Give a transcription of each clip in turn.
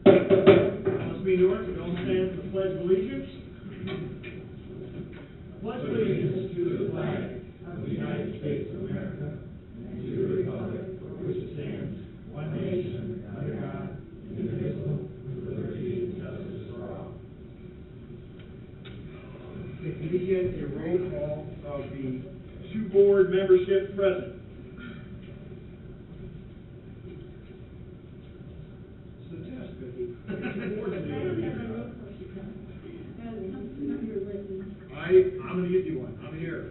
Let's be North, we all stand for the Pledge of Allegiance. Pledge allegiance to the flag of the United States of America and to the republic for which it stands, one nation, under God, indivisible, with liberty and justice for all. Okay, can we get a roll call of the two board membership present? It's a test, Vicki. Two boards there. I'm going to give you one. I'm here.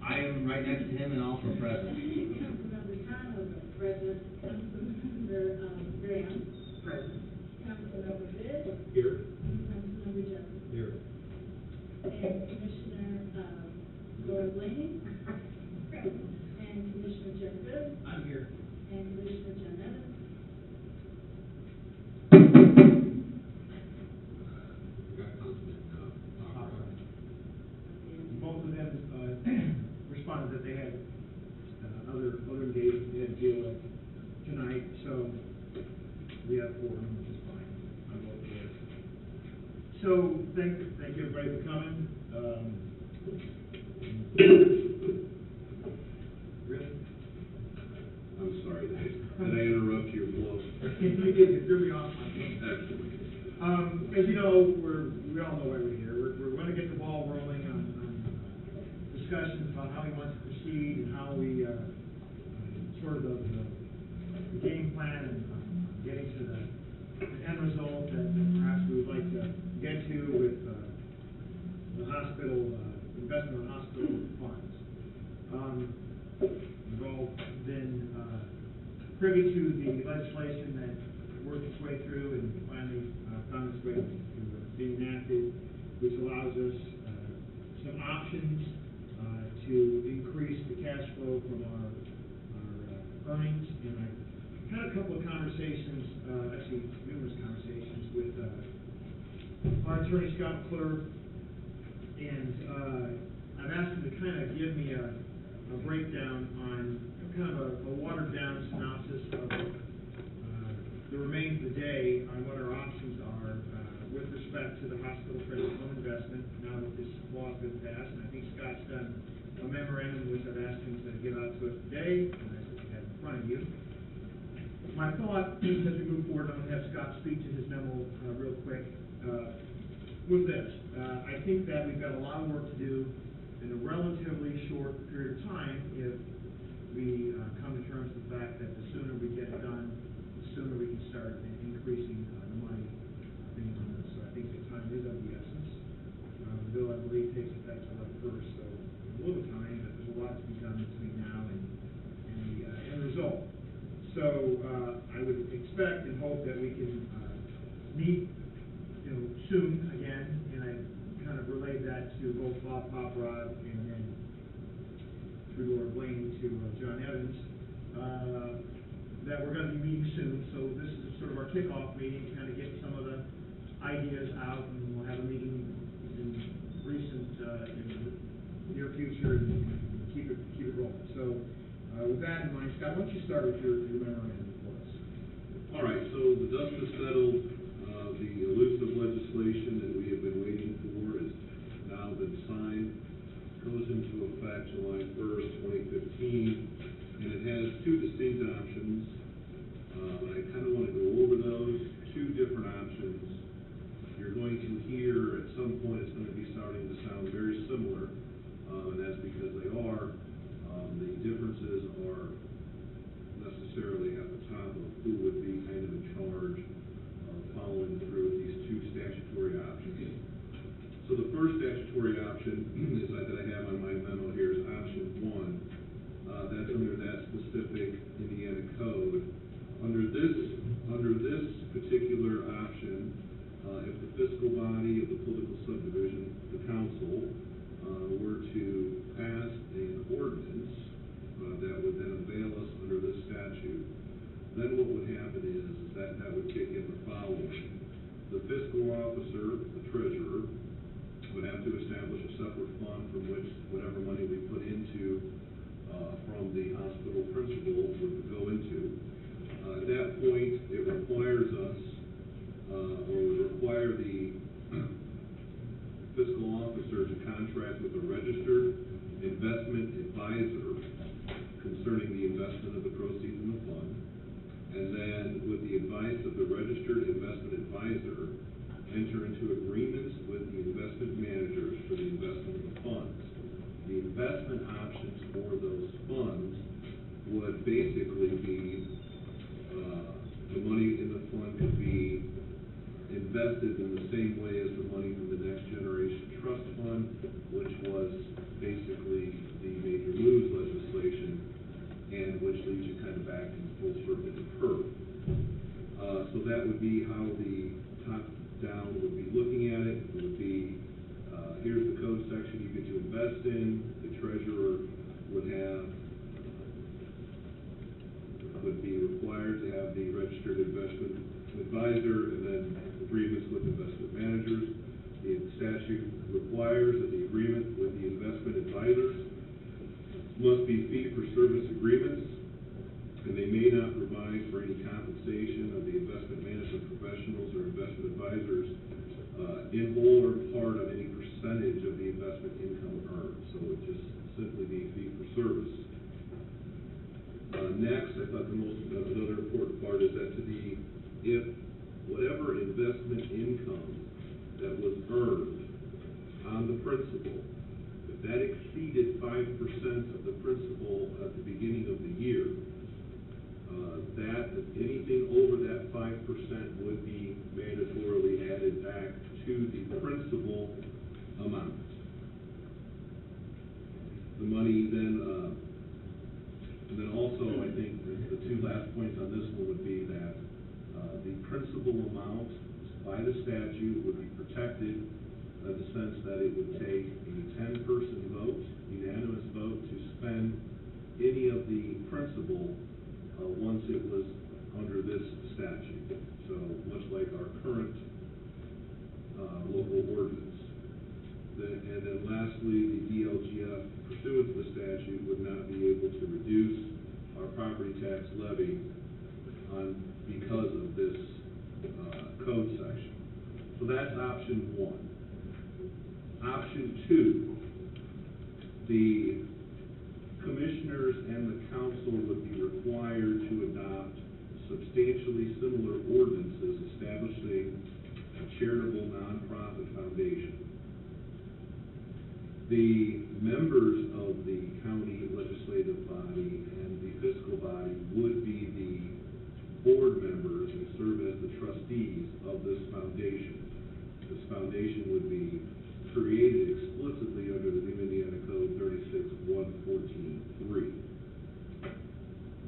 I am right next to him and also present. Councilmember Conover, present. Councilmember Graham, Present. Councilmember Vitt, Here. Councilmember Jefferson. Here. And Commissioner Laura Blaney, and Commissioner Jeff Good, I'm here. and Commissioner John Evans. Both of them responded that they had other engagements they had to deal with tonight, so we have four, which is fine on both boards. So thank you everybody for coming. Really? I'm sorry, did I interrupt your flow? You did, you threw me off my feet. Excellent. As you know, we all know why we're here. We're going to get the ball rolling on discussions about how we want to proceed and how we sort of the game plan and getting to the end result that perhaps we would like to get to with the hospital investment in hospital funds. We've all been privy to the legislation that worked its way through and finally found its way to being enacted, which allows us some options to increase the cash flow from our earnings. And I had a couple of conversations, actually numerous conversations with our attorney, Scott McClure, and I've asked him to kind of give me a breakdown on kind of a watered down synopsis of the remainder of the day on what our options are with respect to the hospital credit home investment now that this law has been passed. And I think Scott's done a memorandum which I've asked him to give out to us today, and I have in front of you. My thought as we move forward, I'm going to have Scott speak to his memo real quick, was this. I think that we've got a lot of work to do in a relatively short period of time if we come to terms with the fact that the sooner we get it done, the sooner we can start increasing the money being on this. So I think the time is of the essence. The bill, I believe, takes effect July 1st, so a little time, but there's a lot to be done between now and the end result. So I would expect and hope that we can meet, soon again, and I kind of relayed that to both Bob Poprod and then through Laura Blaney to John Evans, that we're going to be meeting soon. So this is sort of our kickoff meeting to kind of get some of the ideas out, and we'll have a meeting in the near future and keep it rolling. So with that in mind, Scott, why don't you start with your memorandum for us? All right, so the dust has settled. The elusive legislation that we have been waiting for has now been signed. Goes into effect July 1st, 2015, and it has two distinct options. I kind of want to go over those two different options. You're going to hear at some point it's going to be starting to sound very similar, and that's because they are. The differences are necessarily at the top of who would be kind of in charge of following through with these two statutory options. So the first statutory option is that I have on my memo here is option 1. That's under that specific Indiana code. Under this particular option, if the fiscal body of the political subdivision, the council, were to pass an ordinance that would then avail us under this statute, then what would happen is that would kick in the following. The fiscal officer, the treasurer, would have to establish a separate fund from which whatever money we put into from the hospital principal would go into. At that point, it requires us then, with the advice of the registered investment advisor, enter into agreements with the investment managers for the investment of the funds. The investment options for those funds would basically be, the money in the fund could be invested in the same way as the money from the Next Generation Trust Fund, which was basically the Major Moves legislation, and which leads you kind of back in full circle to PERF. So that would be how the top-down would be looking at it. It would be, here's the code section you get to invest in. The treasurer would be required to have the registered investment advisor and then agreements with investment managers. The statute requires that the agreement with the investment advisors must be fee-for-service agreements, and they may not provide for any compensation of the investment management professionals or investment advisors in whole or in part on any percentage of the investment income earned. So it would just simply be fee-for-service. Next, I thought another important part is that if whatever investment income that was earned on the principal, if that exceeded 5% of the principal at the beginning of the year, anything over that 5% would be mandatorily added back to the principal amount. The money then, and then also I think the two last points on this one would be that the principal amount by the statute would be protected in the sense that it would take a 10-person vote, unanimous vote, to spend any of the principal once it was under this statute. So much like our current local ordinance. And then lastly, the DLGF, pursuant to the statute, would not be able to reduce our property tax levy because of this code section. So that's option one. Option two, the commissioners and the council would be required to adopt substantially similar ordinances establishing a charitable nonprofit foundation. The members of the county legislative body and the fiscal body would be the board members and serve as the trustees of this foundation. This foundation would be created explicitly under the New Indiana Code 36-114-3.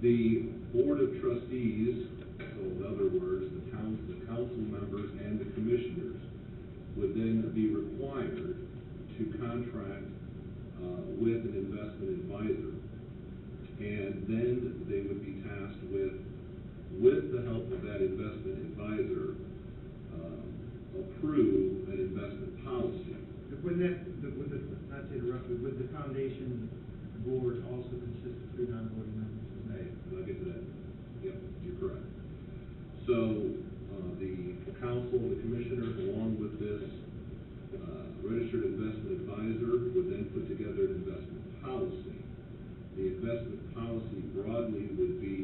The board of trustees, so in other words, the council members and the commissioners, would then be required to contract with an investment advisor, and then they would be tasked with the help of that investment advisor, approve an investment policy. Not to interrupt, but would the foundation board also consist of 3 non-voting members? Hey, I'll get to that. Yep, you're correct. So, the council, the commissioners, along with this registered investment advisor, would then put together an investment policy. The investment policy broadly would be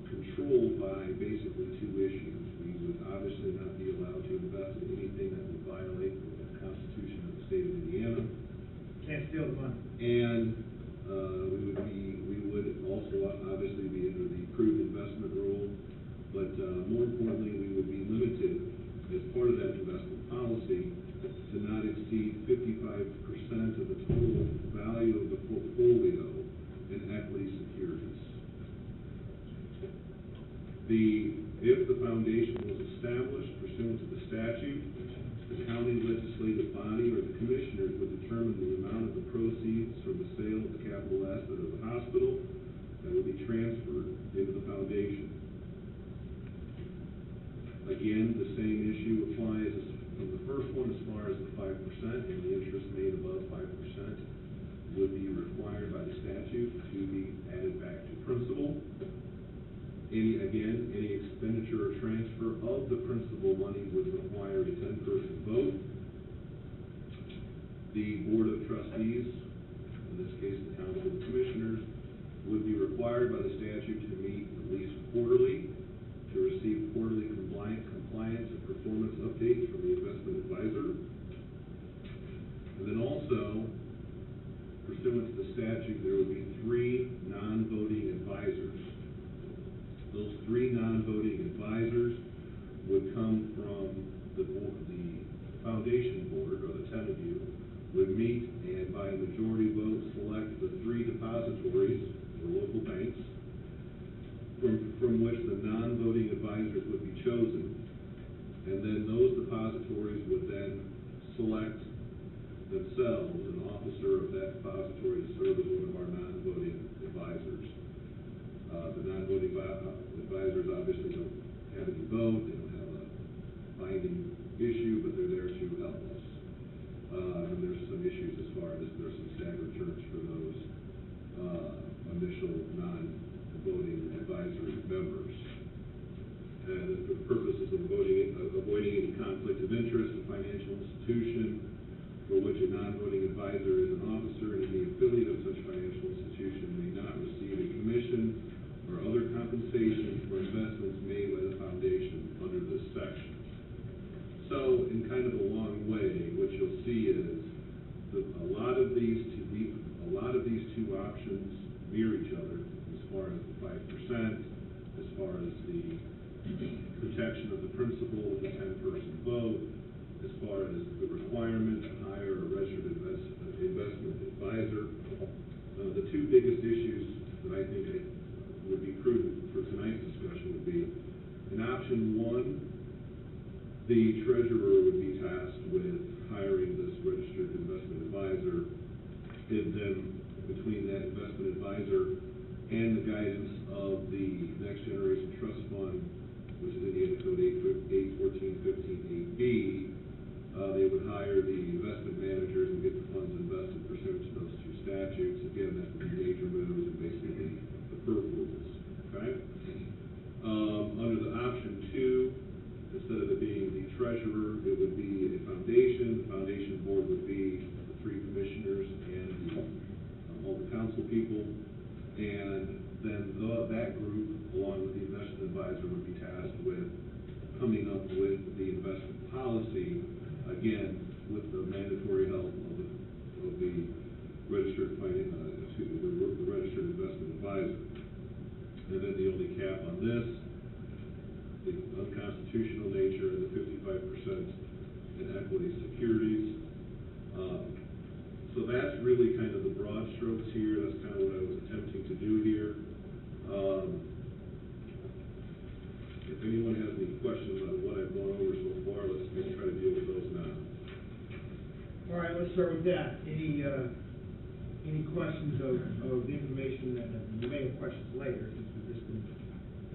controlled by basically 2 issues. We would obviously not be allowed to invest in anything that would violate the Constitution of the state of Indiana. Can't steal the money. And we would also obviously be under the approved investment rule, but more importantly, we would be limited as part of that investment policy to not exceed 55% of the total value of the portfolio in equity securities. If the foundation was established pursuant to the statute, the county legislative body or the commissioners would determine the amount of the proceeds from the sale of the capital asset of the hospital that would be transferred into the foundation. Again, the same issue applies from the first one as far as the 5%, and the interest made above 5% would be required by the statute to be added back to principal. Any expenditure or transfer of the principal money would require a 10-person vote. The board of trustees, in this case the council of commissioners, would be required by the statute to meet at least quarterly vote, they don't have a binding issue, but they're there to help us. And there's some issues as far as there's some staggered terms for those initial non-voting advisory members. And for the purposes of avoiding any conflict of interest, a financial institution for which a non-voting advisor is an officer and any affiliate of such financial institution may not receive a commission or other compensation for investments made by the foundation under this section. So, in kind of a long way, what you'll see is that a lot of these two options mirror each other as far as the 5%, as far as the protection of the principal with a 10-person vote, as far as the requirement to hire a registered investment advisor. The two biggest issues that I think would be prudent for tonight's discussion would be, in option one, the treasurer would be tasked with hiring this registered investment advisor, and then between that investment advisor and the guidance of the Next Generation Trust Fund, which is Indiana Code 814-15-8B, they would hire the investment managers and get the funds invested pursuant to those two statutes. Again, that would be major moves and basically the PERF rules, okay? Under the option two, instead of it being the treasurer, it would be a foundation. The foundation board would be the 3 commissioners and all the council people. And then that group, along with the investment advisor, would be tasked with coming up with the investment policy, again, with the mandatory help of the registered the registered investment advisor. And then the only cap on this, the unconstitutional nature and the 55% in equity securities. So that's really kind of the broad strokes here. That's kind of what I was attempting to do here. If anyone has any questions on what I've gone over so far, let's try to deal with those now. All right, let's start with that. Any questions of the information that, you may have questions later, since we've just been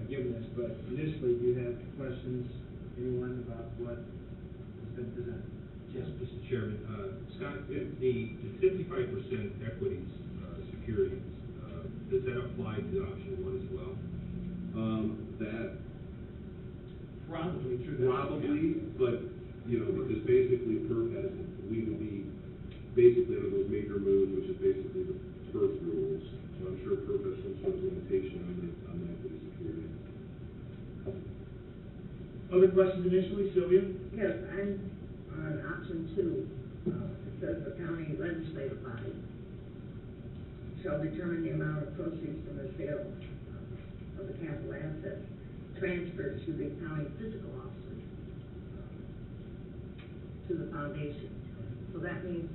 given this, but initially, do you have questions, anyone, about what has been presented? Yes, Mr. Chairman. Scott, the 55% equities securities, does that apply to option one as well? That Probably true. probably, but, because basically PERF we would be basically under those major moves, which is basically the PERF rules. So I'm sure PERF has some sort of limitation on the equity security. Other questions initially, Sylvia? Yes, I'm on option 2. It says the county legislative body shall determine the amount of proceeds from the sale of the capital assets transferred to the county fiscal officer to the foundation. So that means,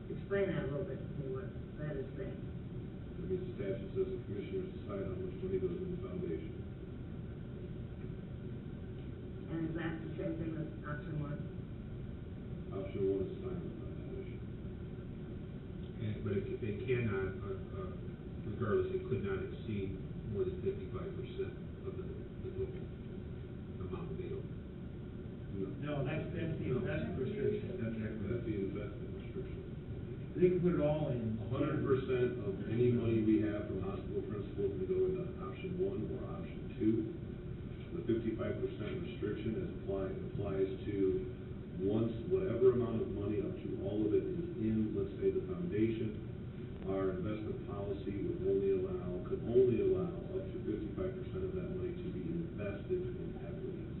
explain that a little bit to me, what that is saying. I mean, the statute says the commissioners decide how much money goes in the foundation. And is that the same thing as option 1? Option one is silent on that issue. But it cannot, regardless, it could not exceed more than 55% of the total amount available. No, that's the investment restriction. That's the investment restriction. They can put it all in. 100% of any money we have from hospital principal can go into option 1 or option 2. The 55% restriction applies to once whatever amount of money up to all of it is in, let's say, the foundation. Our investment policy could only allow up to 55% of that money to be invested in equities.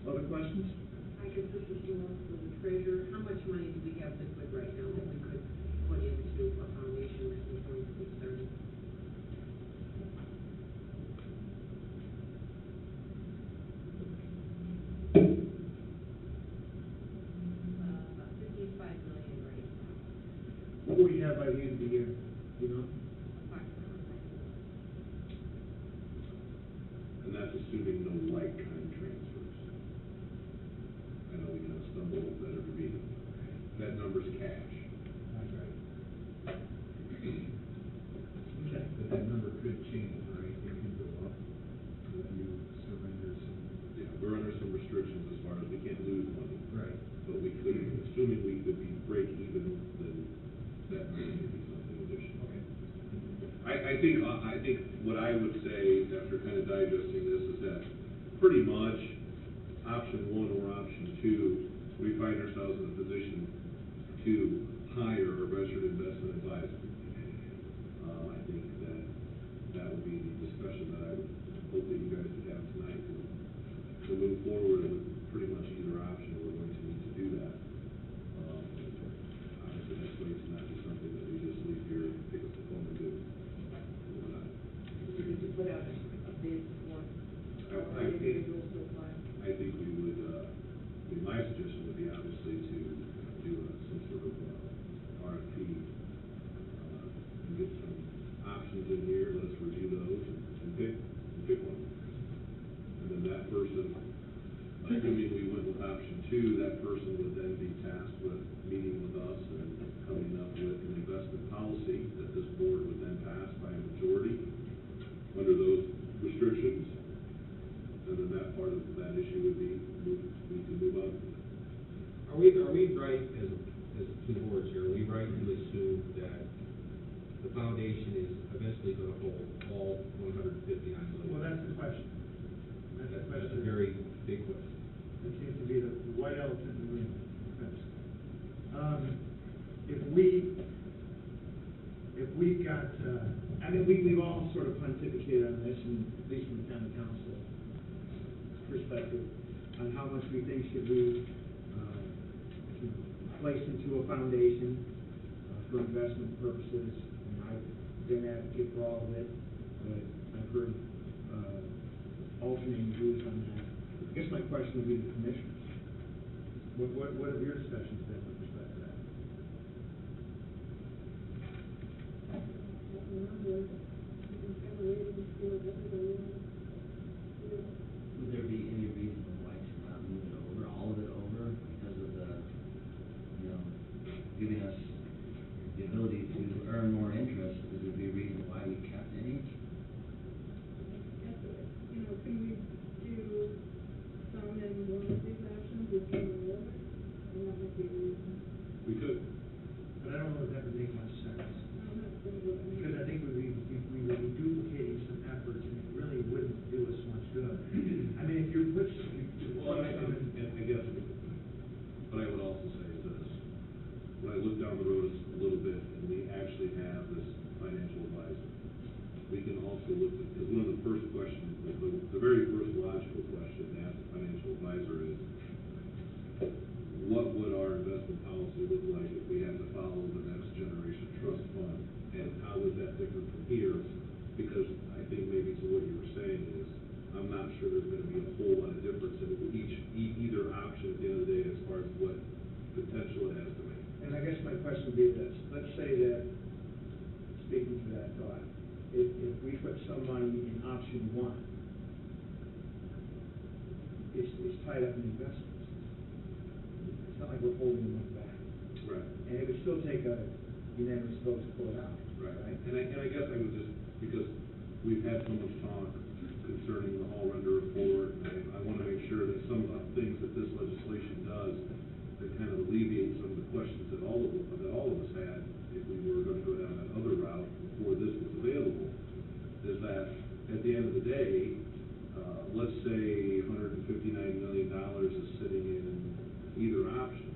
Other questions? I guess this is more for the treasurer. How much money do we have liquid right now that we could put into a foundation that we're going to be starting? About $55 million right now. What will you have by the end of the year? You know? Approximately. And that's assuming no like-kind transfers. I know we kind of stumble over that every meeting. That number's cash. could change, right? It could go up if you surrender some. Yeah, we're under some restrictions as far as we can't lose money. Right. But we could, assuming we could be break even, then that may be something additional. Okay. I think what I would say after kind of digesting this is that pretty much option one or option two, we find ourselves in a position to hire a registered investment advisor. I think that would be the discussion that I would hope that you guys would have tonight to move forward with pretty much either option. We're going to need to do that. Obviously, that's going to not be something that we just leave here, pick up the phone and do. We're not. We need to put out a bid for I think- individuals to apply. I think we would, my suggestion would be obviously to do some sort of RFP, and get some options in here, let us review those and pick one. And then that person, assuming we went with option two, that person would then be tasked with meeting with us and coming up with an investment policy that this board would then pass by a majority under those restrictions. And then that part of that issue would be, we can move on. Are we right, as two boards here, are we right to assume that the foundation is eventually going to hold all 159 million? Well, that's the question. That's the question. That's a very big question. It seems to be the white elephant in the room. If we've got, we've all sort of pontificated on this, and at least from the county council perspective, on how much we think should we place into a foundation for investment purposes. And I've been an advocate for all of it, but I've heard alternating views on that. I guess my question would be to the commissioners. What have your discussions been with respect to that? Would there be any reason why to not move it over, all of it over, because of the, giving us the ability to earn more interest? Would there be a reason why we kept any? Can we do some in one of these options and some in the other? And that might be a reason. We could. But I don't know if that would make much sense. I'm not sure what I mean. Because I think we would be duplicating some efforts, and it really wouldn't do us much good. I mean, if you're Well, I guess, what I would also say is this, when I look down the road a little bit, and we actually have this financial advisor, we can also look at, because one of the first questions, the very first logical question to ask the financial advisor is, what would our investment policy look like if we had to follow the next generation trust fund? And how is that different from here? Because I think maybe to what you were saying is, I'm not sure there's gonna be a whole lot of difference in either option at the end of the day as far as what potential it has to make. And I guess my question would be this: let's say that, speaking to that thought, if we put some money in option one, it's tied up in investments. It's not like we're holding money back. Right. And it would still take a unanimous vote to pull it out. Right. And I guess I would just, because we've had so much talk concerning the Hall Render report, I want to make sure that some of the things that this legislation does that kind of alleviate some of the questions that all of us had if we were going to go down that other route before this was available, is that at the end of the day, let's say $159 million is sitting in either option.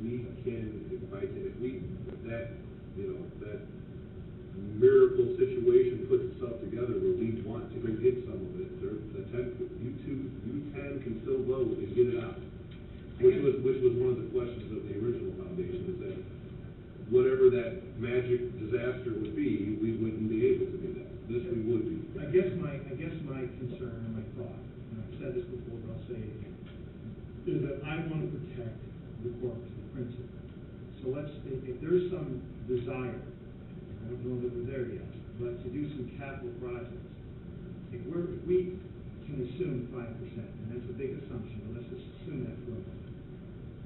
We can, that miracle situation puts itself together where we want to go get some of it, you 10 can still vote and get it out. Which was one of the questions of the original foundation, is that whatever that magic disaster would be, we wouldn't be able to do that. This we would be. I guess my concern and my thought, and I've said this before, but I'll say it again, is that I want to protect the corpus, the principle. So if there's some desire, I don't know that we're there yet, but to do some capital projects, if we can assume 5%, and that's a big assumption, but let's just assume that for a moment.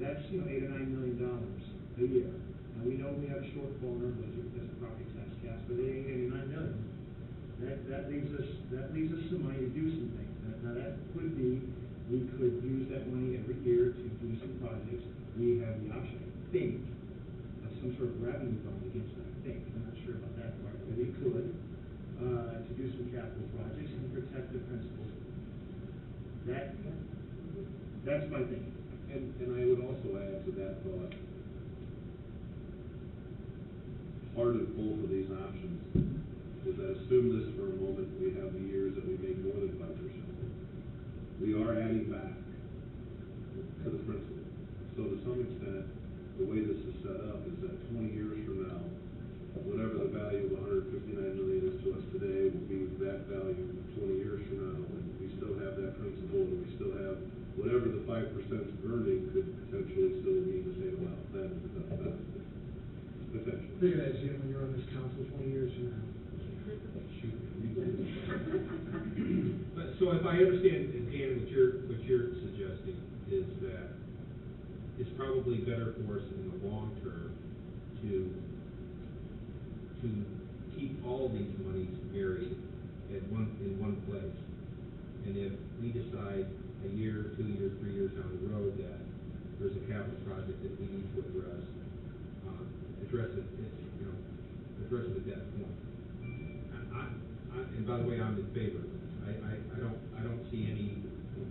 That's, $8 or $9 million a year. Now, we know we have a shortfall in our budget because of property tax caps, but it ain't $89 million. that leaves us some money to do some things. Now, that could be, we could use that money every year to do some projects. We have the option, I think, of some sort of revenue fund against that, I think. I'm not sure about that part, but we could, to do some capital projects and protect the principals. That's my thinking. And I would also add to that thought, part of both of these options is that, assume this for a moment, we have the years that we make more than 5%. We are adding back to the principal. So to some extent, the way this is set up is that 20 years from now, whatever the value of $159 million is to us today will be that value 20 years from now, and we still have that principal, and we still have whatever the 5% earning could potentially still be the same amount then as the benefit. Potentially. Think of that, Jim, when you're on this council 20 years from now. But, so if I understand, Dan, what you're suggesting is that it's probably better for us in the long term to keep all these monies buried in one place. And if we decide a year, 2 years, 3 years down the road that there's a capital project that we need to address it at that point. And by the way, I'm in favor. I don't see any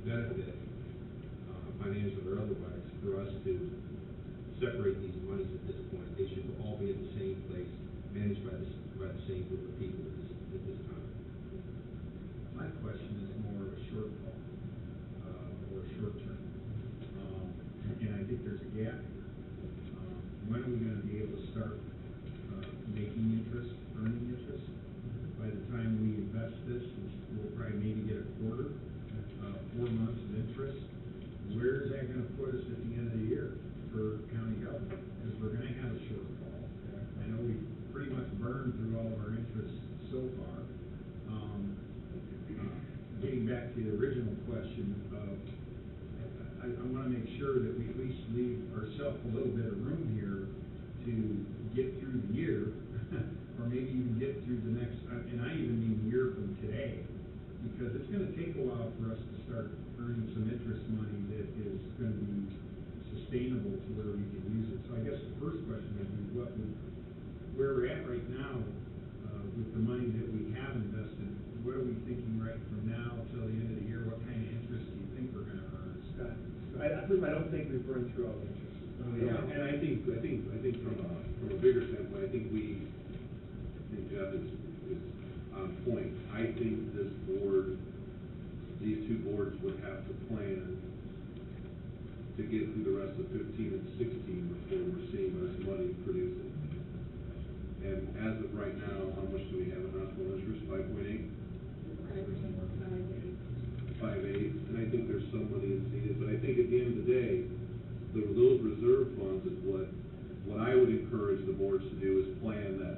benefit, financial or otherwise, for us to separate these monies at this point. They should all be in the same place, managed by the same group of people at this time. My question is more of a shortfall, or short term. And I think there's a gap here. When are we gonna be able to start, making interest, earning interest? By the time we invest this, we'll probably maybe get a quarter, 4 months of interest. Where is that gonna put us at the end of the year for county government? Because we're gonna have a shortfall. I know we pretty much burned through all of our interest so far. Getting back to the original question of, I wanna make sure that we at least leave ourselves a little bit of room here to get through the year, or maybe even get through the next, and I even mean year from today, because it's gonna take a while for us to start earning some interest money that is gonna be sustainable to where we can use it. So I guess the first question would be, where we're at right now, with the money that we have invested, what are we thinking right from now till the end of the year? What kind of interest do you think we're gonna earn? Scott, first, I don't think we've burned through all the interest. And I think from a bigger standpoint, I think Jeff is on point. I think these two boards would have to plan to get through the rest of 15 and 16 before we're seeing this money producing. And as of right now, how much do we have in hospital interest? 5.8? 5.8, and I think there's some money that's needed, but I think at the end of the day, those reserve funds is what I would encourage the boards to do, is plan that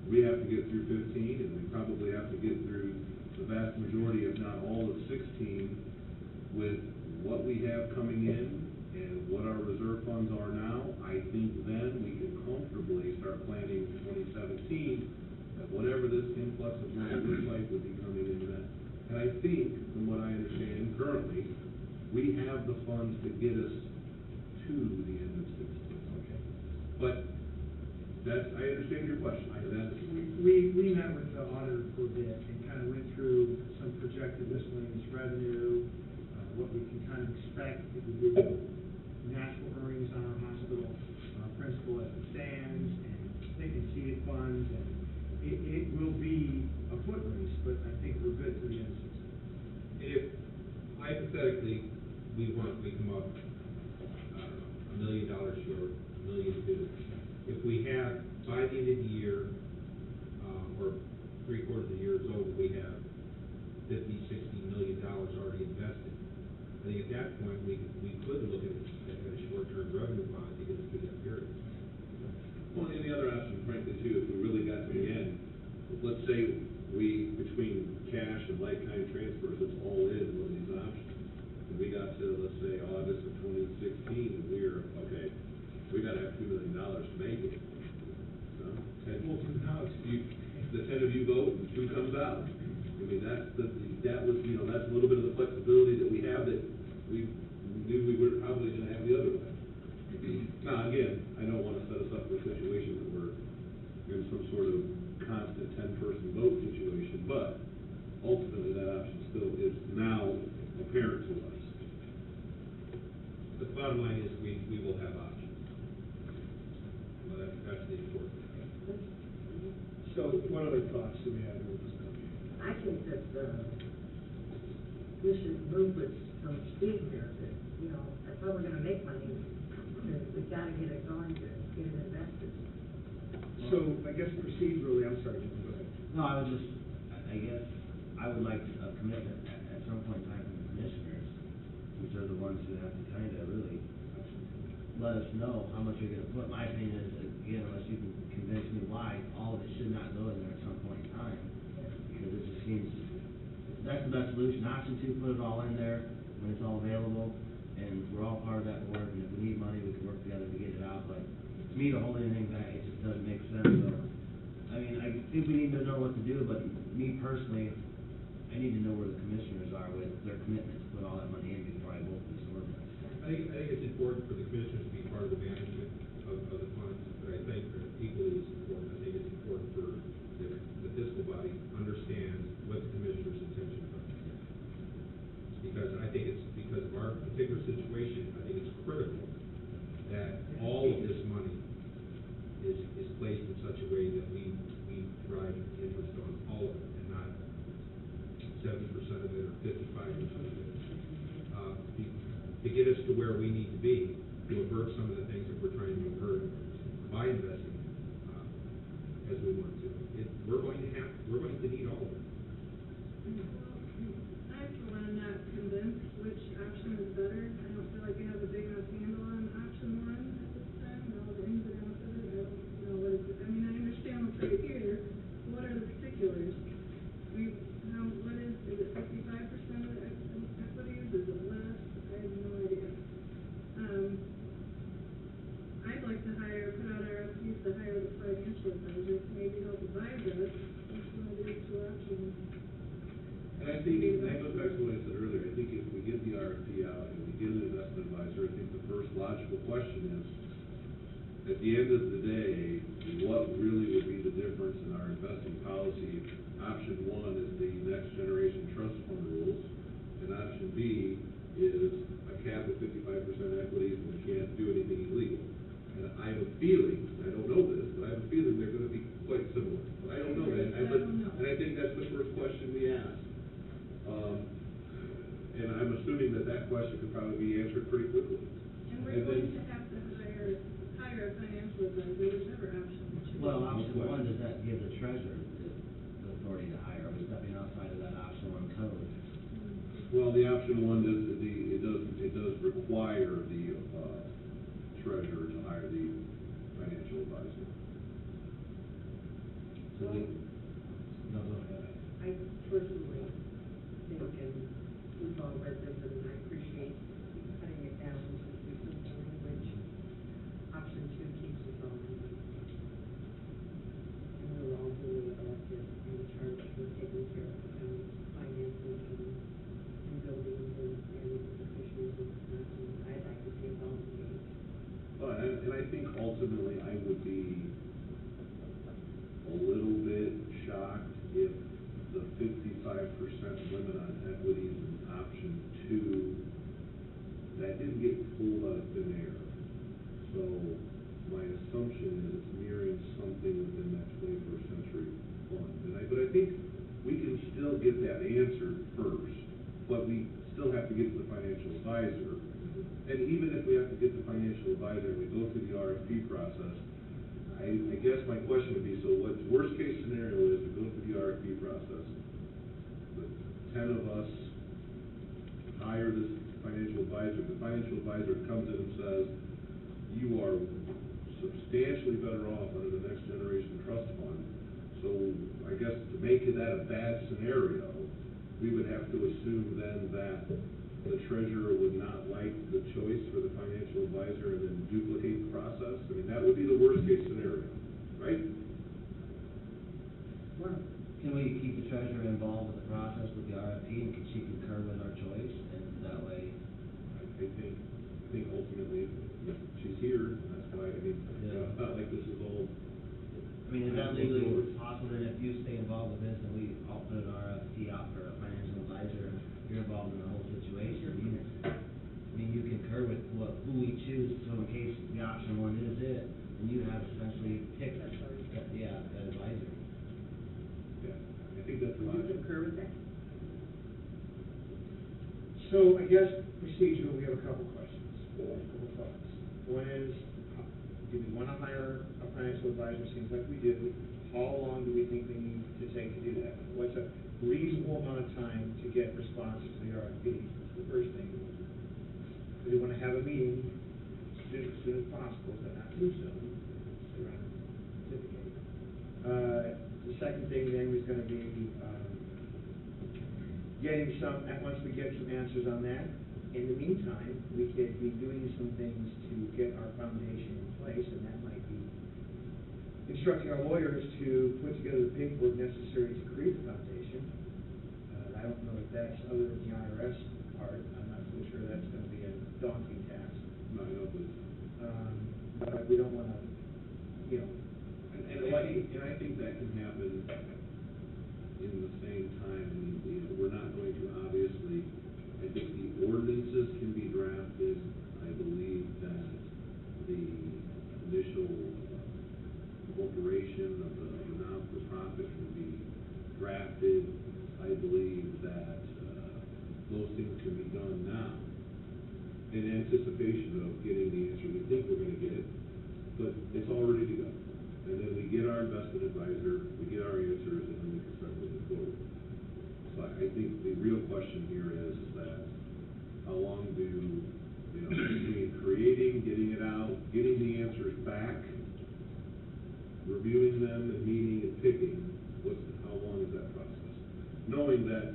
we have to get through 15, and we probably have to get through the vast majority, if not all of 16, with what we have coming in and what our reserve funds are now. I think then we can comfortably start planning 2017, that whatever this influx of money looks like would be coming in then. And I think, from what I understand currently, we have the funds to get us to the end of 16. Okay. But I understand your question. We met with the auditor for a bit and kind of went through some projected miscellaneous revenue, what we can kind of expect if we did the natural earnings on our hospital principal as it stands, and thinking seated funds, and it will be a foot race, but I think we're good to the end of 16. If hypothetically we come up, I don't know, $1 million short, $1.2 million, if we have by the end of the year, or 3/4 of the year is over, we have $50-60 million already invested. I think at that point we could look at a short-term revenue bond to get us through that period. Well, and the other option, frankly, too, if we really got to the end, let's say we, between cash and like-kind transfers, it's all in one of these options. And we got to, let's say, August of 2016, and we're, okay, we gotta have $2 million to make it. So, the 10 of you vote, and 2 comes out. I mean, that was, you know, that's a little bit of the flexibility that we have that we knew we were probably gonna have the other way. Now, again, I don't wanna set us up for a situation that we're in some sort of constant 10-person vote situation, but ultimately, that option still is now apparent to us. The bottom line is, we will have options. Well, that's the important thing. So what other thoughts do we have with this company? I think that, we should move with some speed here, that, you know, that's how we're gonna make money. We've gotta get it going to get it invested. So I guess procedurally, I'm sorry, Jim, go ahead. No, I guess, I would like a commitment at some point in time from the commissioners, which are the ones who have to kind of really let us know how much you're gonna put. My opinion is, again, unless you can convince me why, all of it should not go in there at some point in time, because it just seems, that's the best solution. Option two, put it all in there when it's all available, and we're all part of that board, and if we need money, we can work together to get it out, but to me, to hold anything back, it just doesn't make sense, so. I mean, I think we need to know what to do, but me personally, I need to know where the commissioners are with their commitment to put all that money in before I vote for this ordinance. I think it's important for the commissioners to be part of the management of the funds, but I think equally as important, I think it's important for the fiscal body to understand what the commissioners' intentions are. Because I think it's, because of our particular situation, I think it's critical that all of this money is placed in such a way that we derive interest on all of it, and not 70% of it or 55% of it. To get us to where we need to be, to avert some of the things that we're trying to avert by investing as we want to. We're going to need all of it. I, for one, am not convinced which option is better. I don't feel like we have a big enough handle on option one at this time, and all the ins and outs of it. I don't know what it's, I mean, I understand what's right here, but what are the particulars? What is it 55% of the equities, is it less? I have no idea. I'd like to put out RFPs to hire the financial advisor, to maybe help advise us, which one of these two options. And I think, that goes back to what I said earlier, I think if we get the RFP out and we get an investment advisor, I think the first logical question is, at the end of the day, what really would be the difference in our investing policy? Option one is the next generation trust fund rules, and option B is a cap of 55% equities and we can't do anything illegal. And I have a feeling, I don't know this, but I have a feeling they're gonna be quite similar. But I don't know that, and I think that's the first question we ask. And I'm assuming that question could probably be answered pretty quickly. And we're going to have to hire a financial advisor, whichever option. Well, option one, does that give the treasurer the authority to hire? Are we stepping outside of that option one code? Well, the option one does, it does require the treasurer to hire the financial advisor. So No, go ahead. I personally think, and we've all read this, and I appreciate cutting it down to the simple language. Option two keeps us all in. And we're all duly elected and charged with taking care of the town's finances and buildings and issues and stuff. And I'd like to see us all engaged. But, and I think ultimately I would be a little bit shocked if the 55% limit on equities in option two, that didn't get pulled out of thin air. So my assumption is it's mirroring something within that 21st century fund. But I think we can still get that answered first, but we still have to get to the financial advisor. And even if we have to get the financial advisor and we go through the RFP process, I guess my question would be, so what's worst case scenario is we go through the RFP process, the 10 of us hire this financial advisor, the financial advisor comes in and says, you are substantially better off under the next generation trust fund. So I guess to make that a bad scenario, we would have to assume then that the treasurer would not like the choice for the financial advisor and then duplicate the process. I mean, that would be the worst case scenario, right? Well, Can we keep the treasurer involved with the process with the RFP, and can she concur with our choice, and that way? I think ultimately, if she's here, that's why, I mean, Yeah. it's not like this is all. I mean, is that legally possible, and if you stay involved with this, and we all put an RFP out for a financial advisor, and you're involved in the whole situation, you concur with who we choose, so in case the option one is it, and you have essentially picked, that advisor. Yeah, I think that's Would you logical. concur with that? So I guess procedurally, we have a couple questions, couple thoughts. One is, do we want to hire a financial advisor? Seems like we do. How long do we think we need to take to do that? What's a reasonable amount of time to get responses to the RFP? That's the first thing. Do we want to have a meeting as soon as possible, but not too soon? Around certificate. The second thing then is going to be getting once we get some answers on that. In the meantime, we could be doing some things to get our foundation in place, and that might be instructing our lawyers to put together the paperwork necessary to create the foundation. I don't know if that's, other than the IRS part, I'm not so sure that's going to be a daunting task. No, I don't believe. But we don't want to, And I think that can happen in the same time. I mean, we're not going to obviously, I think the ordinances can be drafted. I believe that the initial corporation of the non-for-profit can be drafted. I believe that those things can be done now in anticipation of getting the answer we think we're going to get, but it's all ready to go. And then we get our investment advisor, we get our answers, and then we can start moving forward. So I think the real question here is that how long between creating, getting it out, getting the answers back, reviewing them and meeting and picking, how long is that process? Knowing that,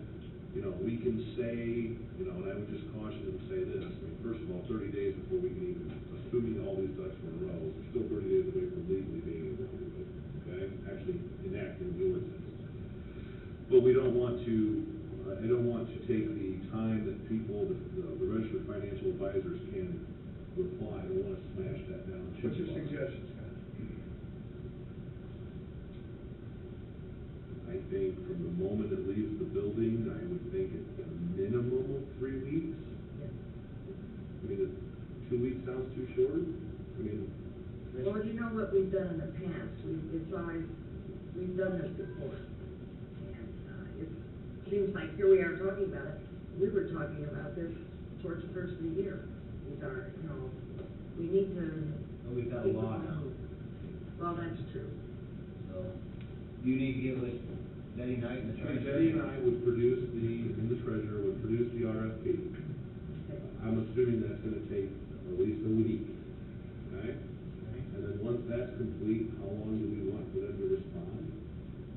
we can say, and I would just caution and say this, I mean, first of all, 30 days before we can even, assuming all these ducks were in a row, we're still 30 days away from legally being able to do it, okay? Actually enacting the ordinance. But we don't want to, I don't want to take the time that people, the registered financial advisors can reply. I don't want to smash that down. what's your suggestion, Scott? I think from the moment it leaves the building, I would think it's a minimum of 3 weeks. I mean, 2 weeks sounds too short. I mean, Well, you know what we've done in the past, we've done this before. And, it seems like here we are talking about it, we were talking about this towards the first of the year. These are, we need to. Well, we've got a law now. Well, that's true. So, you need to get with Betty Knight and the treasurer. Betty and I would produce and the treasurer would produce the RFP. Okay. I'm assuming that's gonna take at least a week, okay? And then once that's complete, how long do we want for them to respond?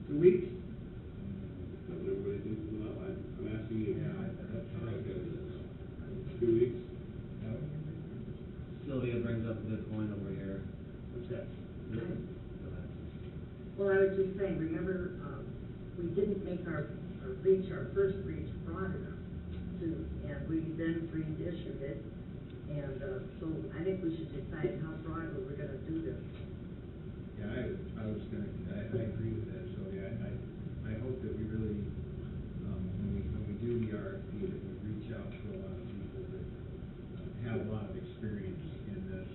2 weeks? Is that what everybody thinks is enough? I'm asking you. That's good. 2 weeks? Sylvia brings up a good point over here. What's that? Go ahead. Well, I was just saying, remember, we didn't make our first breach broad enough and we then reissued it. And, so I think we should decide how broad we're gonna do this. Yeah, I agree with that, so, yeah, I hope that we really, when we do the RFP, that we reach out to a lot of people that have a lot of experience in this,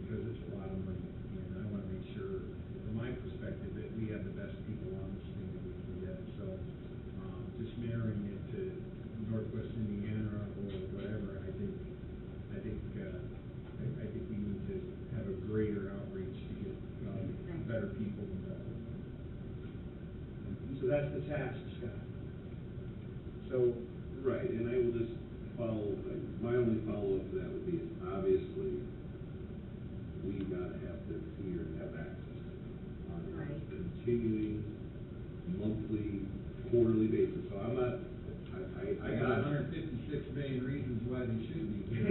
because it's a lot of money, and I wanna make sure, from my perspective, that we have the best people on this thing that we can get, so, just marrying it to Northwest Indiana or whatever, I think we need to have a greater outreach to get, better people involved. So that's the task, Scott. So, Right, and I will just my only follow-up to that would be, obviously, we've got to have this here and have access on a Right. continuing, monthly, quarterly basis. So I'm not, I got 156 million reasons why they should be here.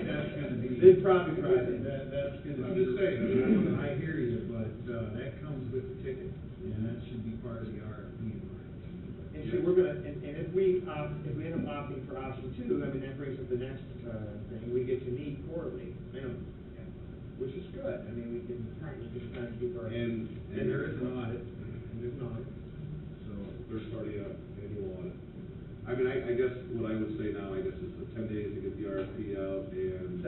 That's gonna be. They'd probably try it. That's gonna I'm be. just saying. I hear you, but, that comes with the ticket, and that should be part of the RFP. opting for option two, I mean, that brings up the next, thing, we get to meet quarterly, minimum, which is good, I mean, we can kind of keep our. And there is an audit. And there's an audit. So, first party, annual audit. I mean, I guess what I would say now, I guess it's the 10 days to get the RFP out and.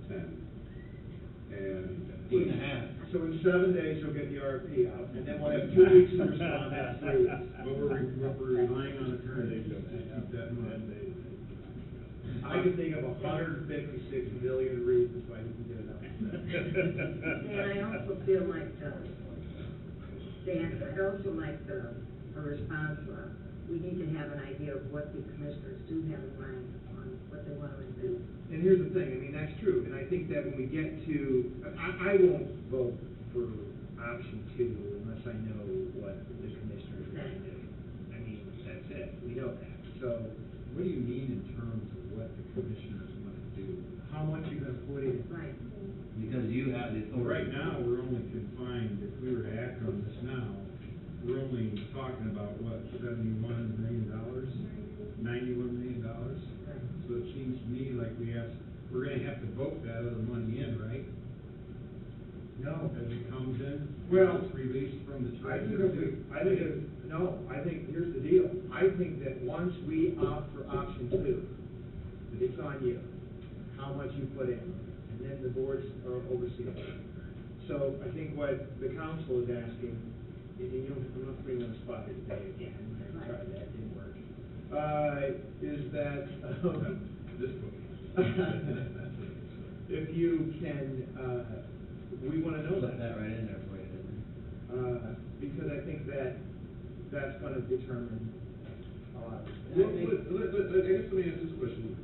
10. And. 8.5. So in 7 days, you'll get the RFP out, and then we'll have 2 weeks to respond next 3 weeks. But we're relying on attorneys, just keep that in mind. I can think of 156 million reasons why you can get it out. And I also feel like, Dan, I'd also like a response, we need to have an idea of what the commissioners do have in mind on what they want to do. And here's the thing, I mean, that's true, and I think that when we get to, I won't vote for option two unless I know what the commissioners are going to do. I mean, that's it, we know that, so What do you mean in terms of what the commissioners want to do? how much you're gonna put in? Right. Because you have the Well, authority. right now, we're only confined, if we were to act on this now, we're only talking about, what, $71 million? $91 million? So it seems to me like we're gonna have to vote that other money in, right? No. As it comes in? Well, It's released from the I think treasury? I think, here's the deal, I think that once we opt for option two, it's on you, how much you put in, and then the boards are overseeing it. So I think what the council is asking, and you know, I'm not putting you on the spot here today again, I tried that, didn't work, is that, This book. if you can, we wanna know Put that right in there for you, didn't we? because I think that's gonna determine a lot of And I think- I guess let me ask this question.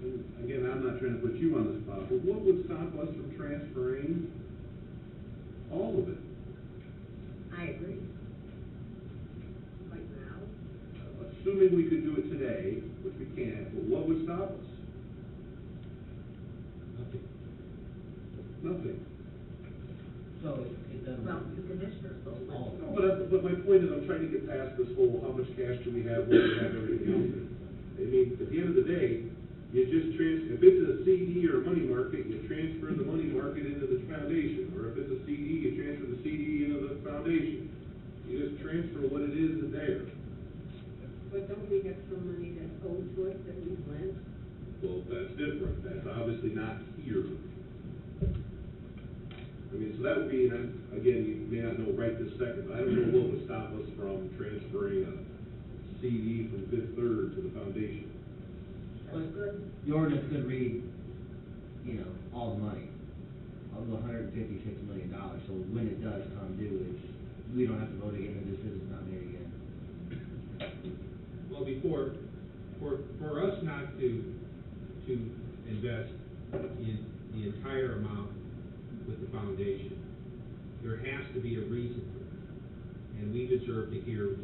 And again, I'm not trying to put you on the spot, but what would stop us from transferring all of it? I agree. Like now? Assuming we could do it today, which we can't, but what would stop us? Nothing. Nothing. So it doesn't. Well, the commissioners vote. All of it. No, but my point is, I'm trying to get past this whole, how much cash do we have, what do we have, everything else. I mean, at the end of the day, you just if it's a CD or a money market, you transfer the money market into the foundation, or if it's a CD, you transfer the CD into the foundation. You just transfer what it is there. But don't we have some money that's owed to us that we've lent? Well, that's different, that's obviously not here. I mean, so that would be, and again, you may not know right this second, but I don't know what would stop us from transferring a CD from Fifth Third to the foundation. That's good. The ordinance could read, you know, all the money, of the $156 million, so when it does come due, we don't have to vote again, and the decision's not made again. Well, for us not to invest in the entire amount with the foundation, there has to be a reason for it. And we deserve to hear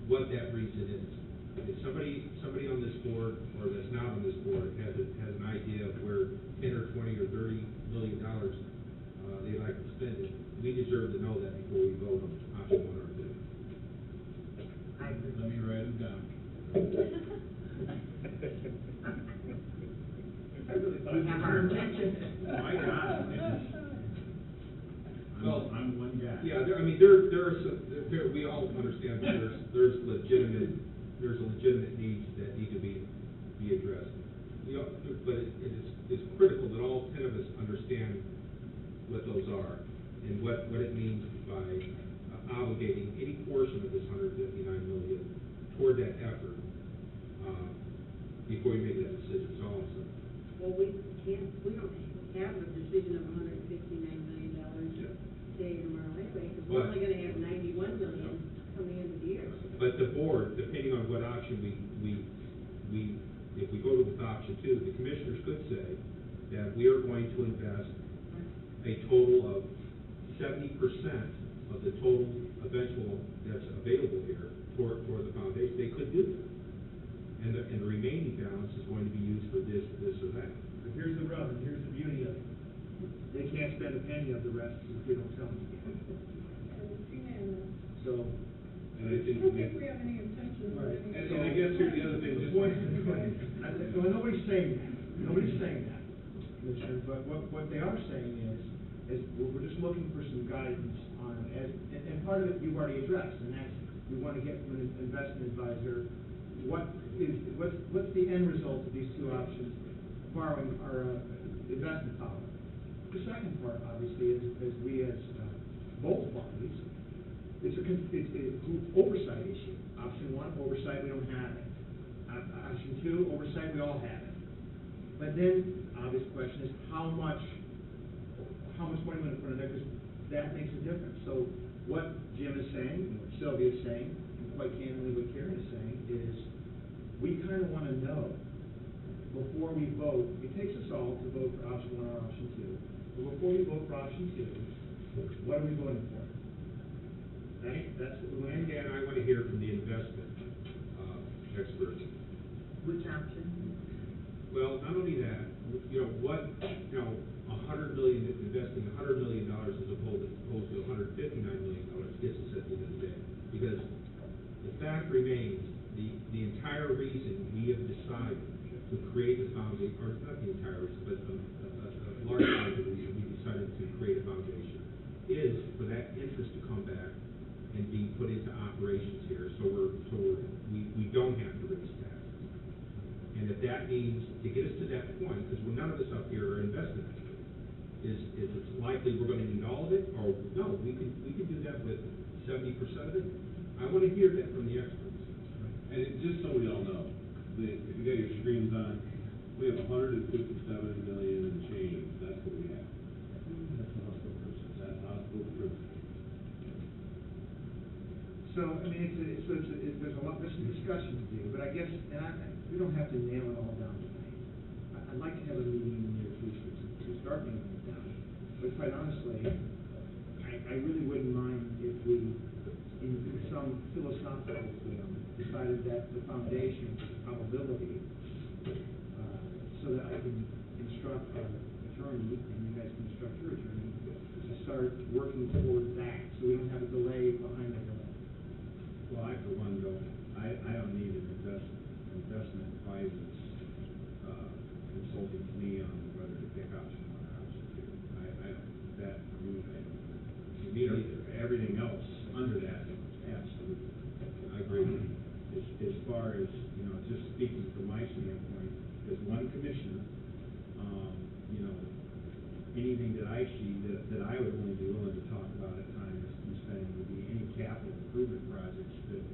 what that reason is. If somebody on this board, or that's not on this board, has an idea of where 10 or 20 or $30 million they'd like to spend it, we deserve to know that before we vote on option one or two. I agree. Let me write them down. I really thought. We have our attention. My God. Well, I'm one guy. Yeah, there are some, we all understand that there's legitimate needs that need to be addressed. But it's critical that all 10 of us understand what those are and what it means by obligating any portion of this $159 million toward that effort, before you make that decision, so all I'm saying. Well, we don't have a decision of $159 million today or tomorrow anyway, because we're But- only gonna have $91 million coming into the year. But the board, depending on what option if we go with option two, the commissioners could say that we are going to invest a total of 70% of the total eventual that's available here for the foundation. They could do that. And the remaining balance is going to be used for this or that. But here's the rub, and here's the beauty of it. They can't spend a penny of the rest if we don't tell them. So, And I think. I don't think we have any intention of Right. doing And that. So nobody's saying that, Commissioner, but what they are saying is we're just looking for some guidance on, and part of it you've already addressed, and that's, we want to get from an investment advisor, what's the end result of these two options, borrowing our investment power. The second part, obviously, is we as both parties, it's a oversight issue. Option one, oversight, we don't have it. Option two, oversight, we all have it. But then, obvious question is, how much money we're going to put in there, because that makes a difference. So what Jim is saying, and what Sylvia is saying, and quite candidly what Karen is saying, is we kind of want to know, before we vote, it takes us all to vote for option one or option two, but before we vote for option two, what are we voting for? That's what we want. And I want to hear from the investment experts. Which option? Well, not only that, $100 million, investing $100 million as opposed to $159 million gets us at the end of the day. Because the fact remains, the entire reason we have decided to create the foundation, or not the entire reason, but a large part of the reason we decided to create a foundation is for that interest to come back and be put into operations here, so we don't have to raise taxes. And if that means, to get us to that point, because none of us up here are investment experts, is it's likely we're gonna need all of it, or no, we can do that with 70% of it. I wanna hear that from the experts. And just so we all know, if you got your screens on, we have 157 million and change, that's what we have. That's the hospital person. That's hospital prison. So, I mean, there's a lot, there's some discussion to do, but I guess, we don't have to nail it all down tonight. I'd like to have a meeting in the near future to start nailing it down. But quite honestly, I really wouldn't mind if we, in some philosophical form, decided that the foundation probability, so that I can instruct our attorney, and you guys can instruct your attorney, to start working towards that, so we don't have a delay behind the delay. Well, I for one I don't need an investment advisor's consulting me on whether to pick option one or option two. I don't, that for me, to me, everything else under that, absolutely. I agree. As far as, just speaking from my standpoint, as one commissioner, anything that I see that I would only be willing to talk about at times in spending would be any capital improvement projects that,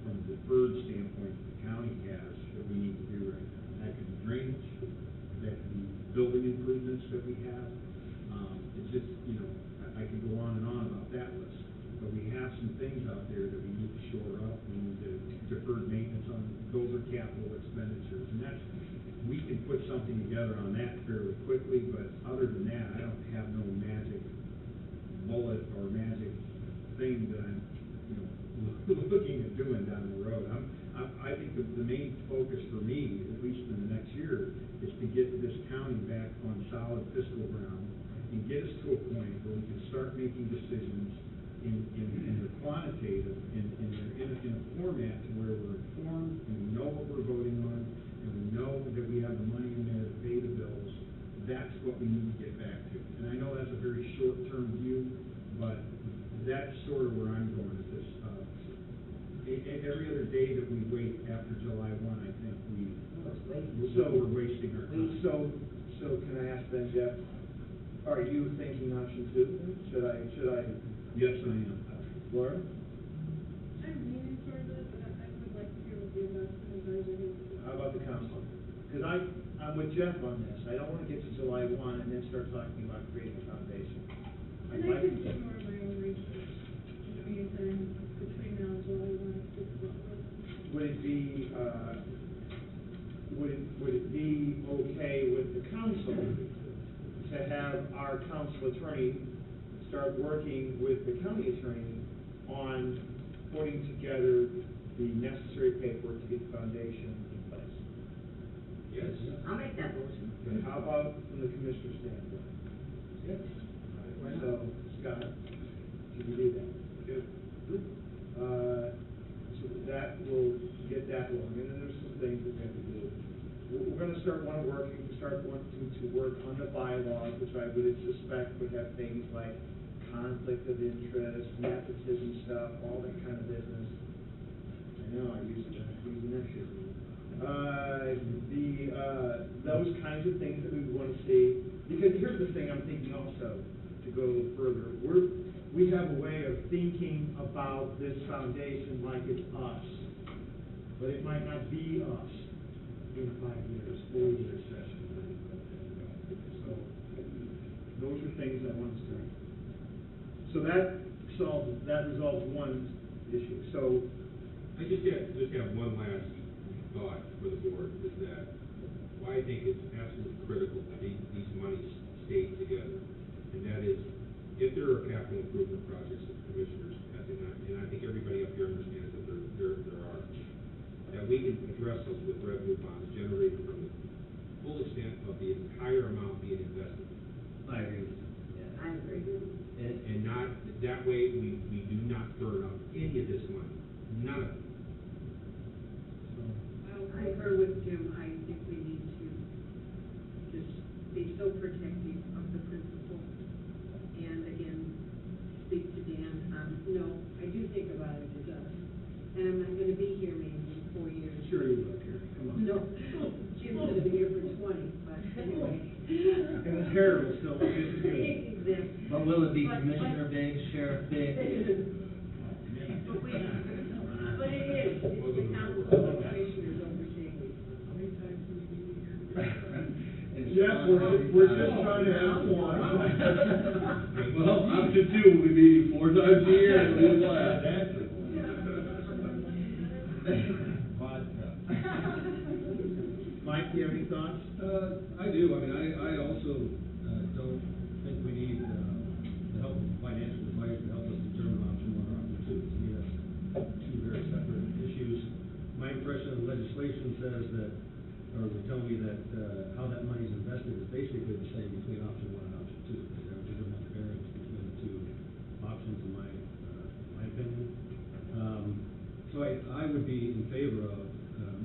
from a deferred standpoint, the county has that we need to do right now. That could be drainage, that could be building improvements that we have. It's just, I could go on and on about that list. But we have some things out there that we need to shore up. We need to deferred maintenance on, those are capital expenditures. And that's, we can put something together on that fairly quickly, but other than that, I don't have no magic bullet or magic thing that I'm, looking at doing down the road. I think the main focus for me, at least in the next year, is to get this county back on solid fiscal ground and get us to a point where we can start making decisions in the quantitative, in a format to where we're informed and we know what we're voting on, and we know that we have the money in there to pay the bills. That's what we need to get back to. And I know that's a very short-term view, but that's sort of where I'm going with this. Every other day that we wait after July 1, I think we're wasting our time. So can I ask then, Jeff, are you thinking option two? Should I? Yes, I am. Laura? I'm leaning towards it, but I would like to hear what the investment advisor has to say. How about the council? Because I'm with Jeff on this. I don't want to get to July 1 and then start talking about creating a foundation. And I can do more of my own research in the meantime, between now and July 1, if it's what works. Would it be okay with the council to have our council attorney start working with the county attorney on putting together the necessary paperwork to get the foundation in place? Yes. I'll make that motion. Okay, how about from the commissioner's standpoint? Yes. So, Scott, can you do that? Good. Good. So that will get that along, and then there's some things that we have to do start wanting to work on the bylaws, which I would suspect would have things like conflict of interest, nepotism stuff, all that kind of business. I know, I used that shit. Those kinds of things that we would want to see, because here's the thing I'm thinking also, to go a little further, we have a way of thinking about this foundation like it's us, but it might not be us in 5 years, 4 years, 7 years. So, those are things I want to say. So that resolves one issue. So, I just have one last thought for the board, is that why I think it's absolutely critical that these monies stay together. And that is, if there are capital improvement projects that the commissioners, and I think everybody up here understands that there are, that we can address those with revenue bonds generated from the full extent of the entire amount being invested. I agree with you, yeah. I agree. And not, that way, we do not burn up any of this money, none of it. I'll concur with Jim. I think we need to just be so protective of the principal. And again, speak to Dan. No, I do think about it as us. And I'm not gonna be here maybe in 4 years. sure you will, Karen, come on. No, Jim's gonna be here for 20, but anyway. And his hair will still look as good. Exactly. But will it be But- Commissioner Biggs, Sheriff Biggs? But it is, it's the council of commissioners overseeing these. How many times have we been here? Jeff, we're just trying to have one. Well, option two will be meeting 4 times a year, and we'll laugh. Mike, do you have any thoughts? I do. I mean, I also don't think we need the help of financial advice to help us determine option 1 or option 2. To me, that's 2 very separate issues. My impression of the legislation says that, or would tell me that how that money is invested is basically the same between option 1 and option 2. There's a much variance between the 2 options, in my opinion. So I would be in favor of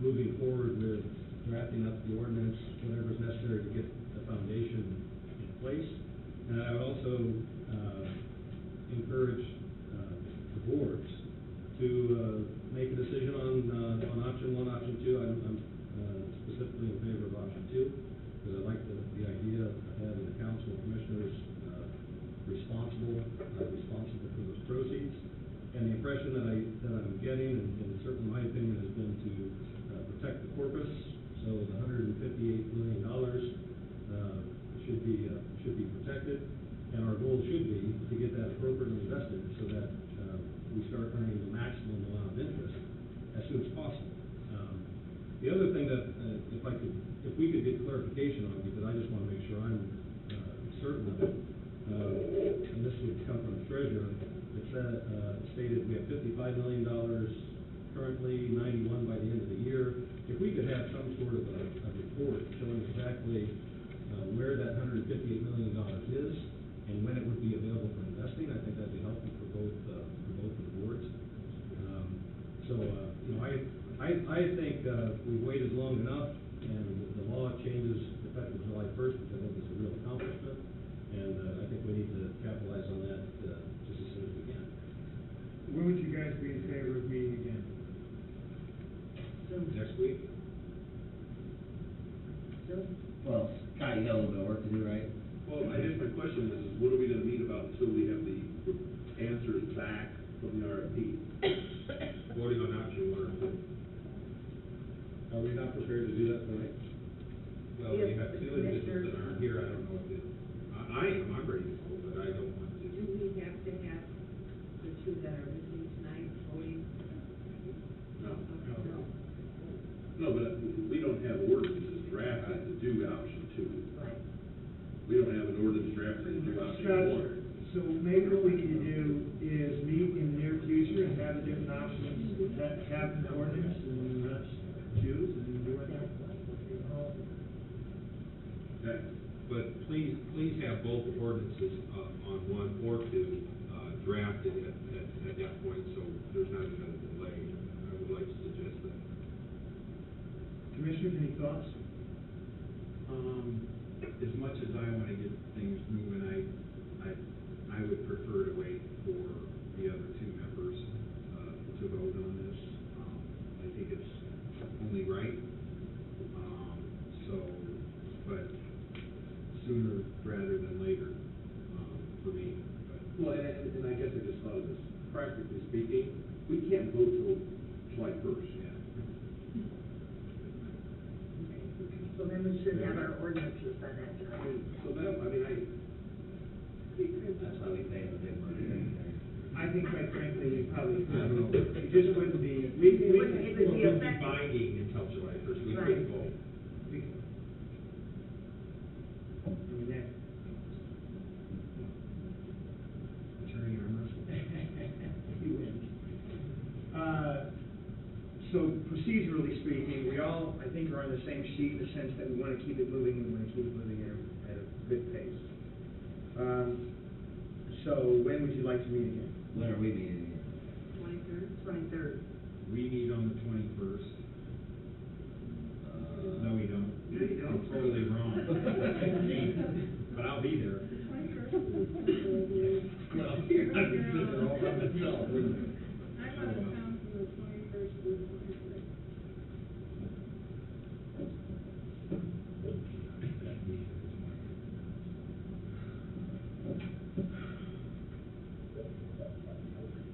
moving forward with drafting up the ordinance, whatever's necessary to get the foundation in place. And I would also encourage the boards to make a decision on option 1, option 2. I'm specifically in favor of option 2, because I like the idea of having the council of commissioners responsible for those proceeds. And the impression that I'm getting, and certainly my opinion, has been to protect the corpus. So the $158 million should be protected, and our goal should be to get that appropriately invested so that we start earning the maximum amount of interest as soon as possible. The other thing that if we could get clarification on, because I just want to make sure I'm certain of it, and this would come from the treasurer. It stated we have $55 million currently, 91 by the end of the year. If we could have some sort of a report showing exactly where that $158 million is and when it would be available for investing, I think that'd be helpful for both of the boards. I think we've waited long enough, and the law changes effective July 1st, which I think is a real accomplishment, and I think we need to capitalize on that just as soon as we can. When would you guys be in favor of meeting again? Next week? Well, Scott, you got a little bit of work to do, right? Well, I guess my question is what are we gonna meet about until we have the answers back from the RFP? Voting on option 1 or 2. Are we not prepared to do that tonight? Well, we have 2 individuals that aren't here. I don't know if I'm ready to vote, but I don't want to. Do we have to have the 2 that are missing tonight voting? No. No. No, but we don't have ordinances drafted to do option 2. Right. We don't have an ordinance drafted to do option Scott, 1. so maybe what we need to do is meet in the near future and have the different options, have an ordinance, and let's choose and do it. Okay. But please have both ordinances on 1 or 2 drafted at that point, so there's not even a delay. I would like to suggest that. Commissioners, any thoughts? speaking, We can't vote till July first. So then we should have our ordinances by that time. So that, I mean, That's why we pay the big money. I think quite frankly, we probably I don't know. could. It just wouldn't be, It wouldn't It be won't be effective. binding until July first, we Right. couldn't vote. I mean, that, Attorney Armstrong. you win. So procedurally speaking, we all, I think, are on the same sheet in the sense that we want to keep it moving, and we want to keep it moving at a good pace. So when would you like to meet again? When are we meeting again? 23rd. We meet on the 21st. No, we don't. No, you don't. I'm totally wrong. But I'll be there. Well, I'm sitting there all by myself. I'm out of town from the 21st to the 26th.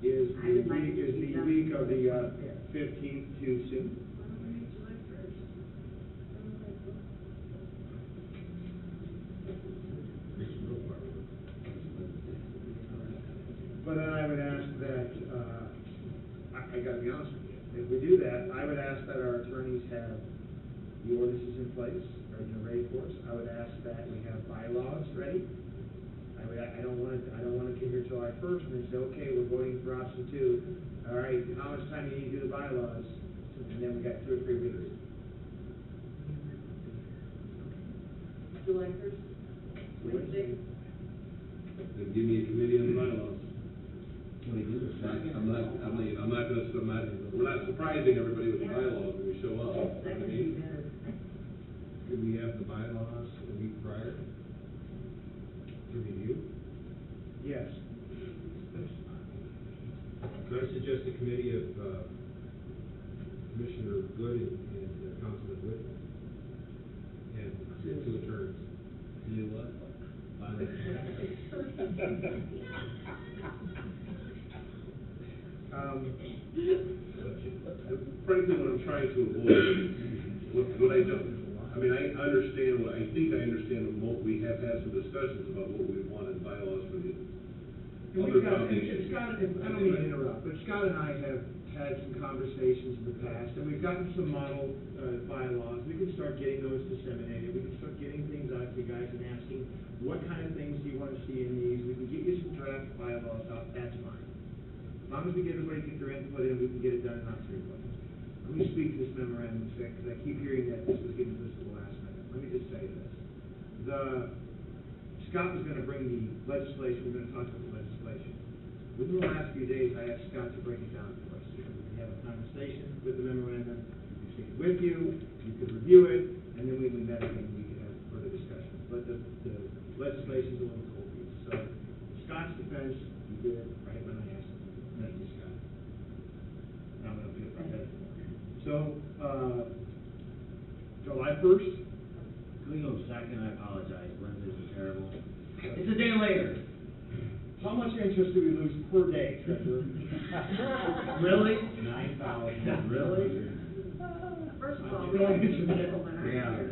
Is I would like to is be the done week of the on the 15th too soon? Why don't we meet July 1st? But then I would ask that, I gotta be honest with you, if we do that, I would ask that our attorneys have the ordinances in place, or, ready for us. I would ask that we have bylaws ready. I don't wanna get here July 1st and then say, okay, we're voting for option 2. All right, how much time do you need to do the bylaws? And then we got 2 or 3 weeks. July first, Wednesday. then give me a committee on the bylaws. Can we do the second? We're not surprising everybody with the bylaws when we show up. That would be better. Could we have the bylaws a week prior to review? Yes. Could I suggest a committee of Commissioner Good and Councilman Witt? And the 2 attorneys? To do what? Frankly, what I'm trying to avoid, what I don't, I mean, I understand what, I think I understand what, we have had some discussions about what we want in bylaws for the And other we've got, foundations. Scott, I don't mean to interrupt, but Scott and I have had some conversations in the past, and we've gotten some model bylaws. We can start getting those disseminated, we can start getting things out to you guys and asking, what kind of things do you want to see in these? We can get you some draft bylaws out, that's fine. As long as we get everybody get their input in, we can get it done in October. Let me speak to this memorandum a second, because I keep hearing that this was getting this to the last minute. Let me just say this. Scott was gonna bring the legislation, we're gonna talk about the legislation. Within the last few days, I asked Scott to break it down for us. We can have a conversation with the memorandum, you can take it with you, you could review it, and then when we met again, we could have further discussion. But the legislation's a little cold piece, so Scott's defense, he did it right when I asked him. Thank you, Scott. Now I'm gonna feel better. So, July 1st, Can we go second? I apologize, Wednesdays are terrible. It's a day later. how much interest do we lose per day, Trevor? Really? 9,000. Really? First of all, we have 2 people that aren't Yeah. here.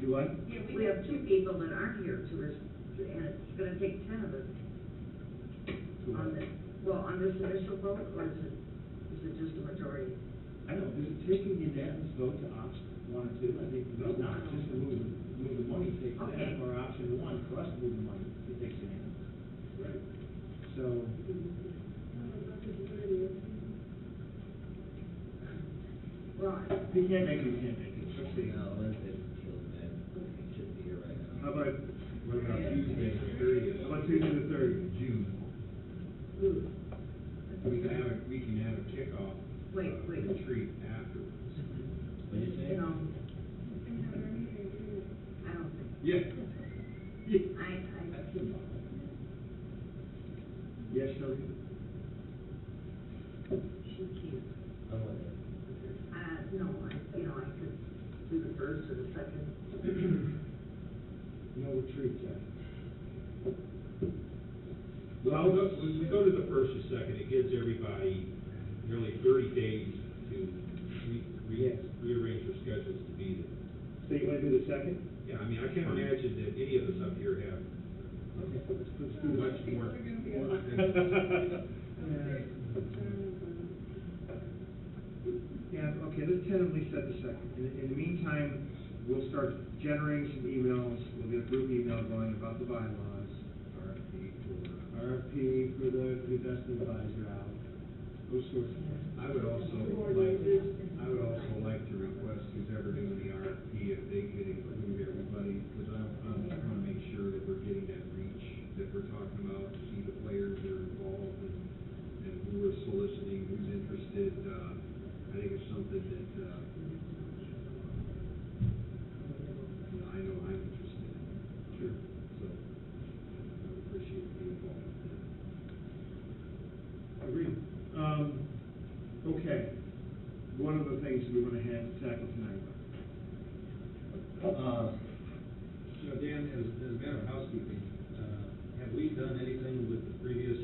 Do what? Yeah, We have 2 people that aren't here and it's gonna take 10 of us on this. Well, on this initial vote, or is it just a majority? I don't know, does it take a unanimous vote to option 1 or 2? I think it's not, just to move the money, take Okay. that, or option 1, for us to move the money, it takes unanimous. Right. So, Well, if you can't make it, you can't make it, let's see. No, Wednesdays are killing me. I shouldn't be here right now. How about, What about Tuesday, the 30th? how about Tuesday the 30th? June. We can have a kickoff. Wait. Retreat afterwards. What did you say? you know, We can have our meeting too. I don't think, Yeah. Yes, Shirley? she can't. I'm with it. No, I could do the 1st or the 2nd. No retreat, Jeff. Well, we go to the the second, it gives everybody nearly 30 days to Yes. rearrange their schedules to be there. So you wanna do the second? Yeah, I mean, I can't imagine that any of us up here have Okay, let's do the much second. more. People are gonna be more up. than- Yeah, okay, let's tentatively set the second. In the meantime, we'll start generating some emails, we'll get a group email going about the bylaws. RFP for the investment advisor out, those sorts of things. I would also like to request who's ever doing the RFP, if they could include everybody, because I want to make sure that we're getting that reach that we're talking about, to see the players that are involved and who we're soliciting, who's interested. I think it's something that, I know I'm interested in. Sure. So, I would appreciate being involved in that. Agreed. Okay, one of the things we want to tackle tonight. You know, Dan, as a matter of housekeeping, have we done anything with the previous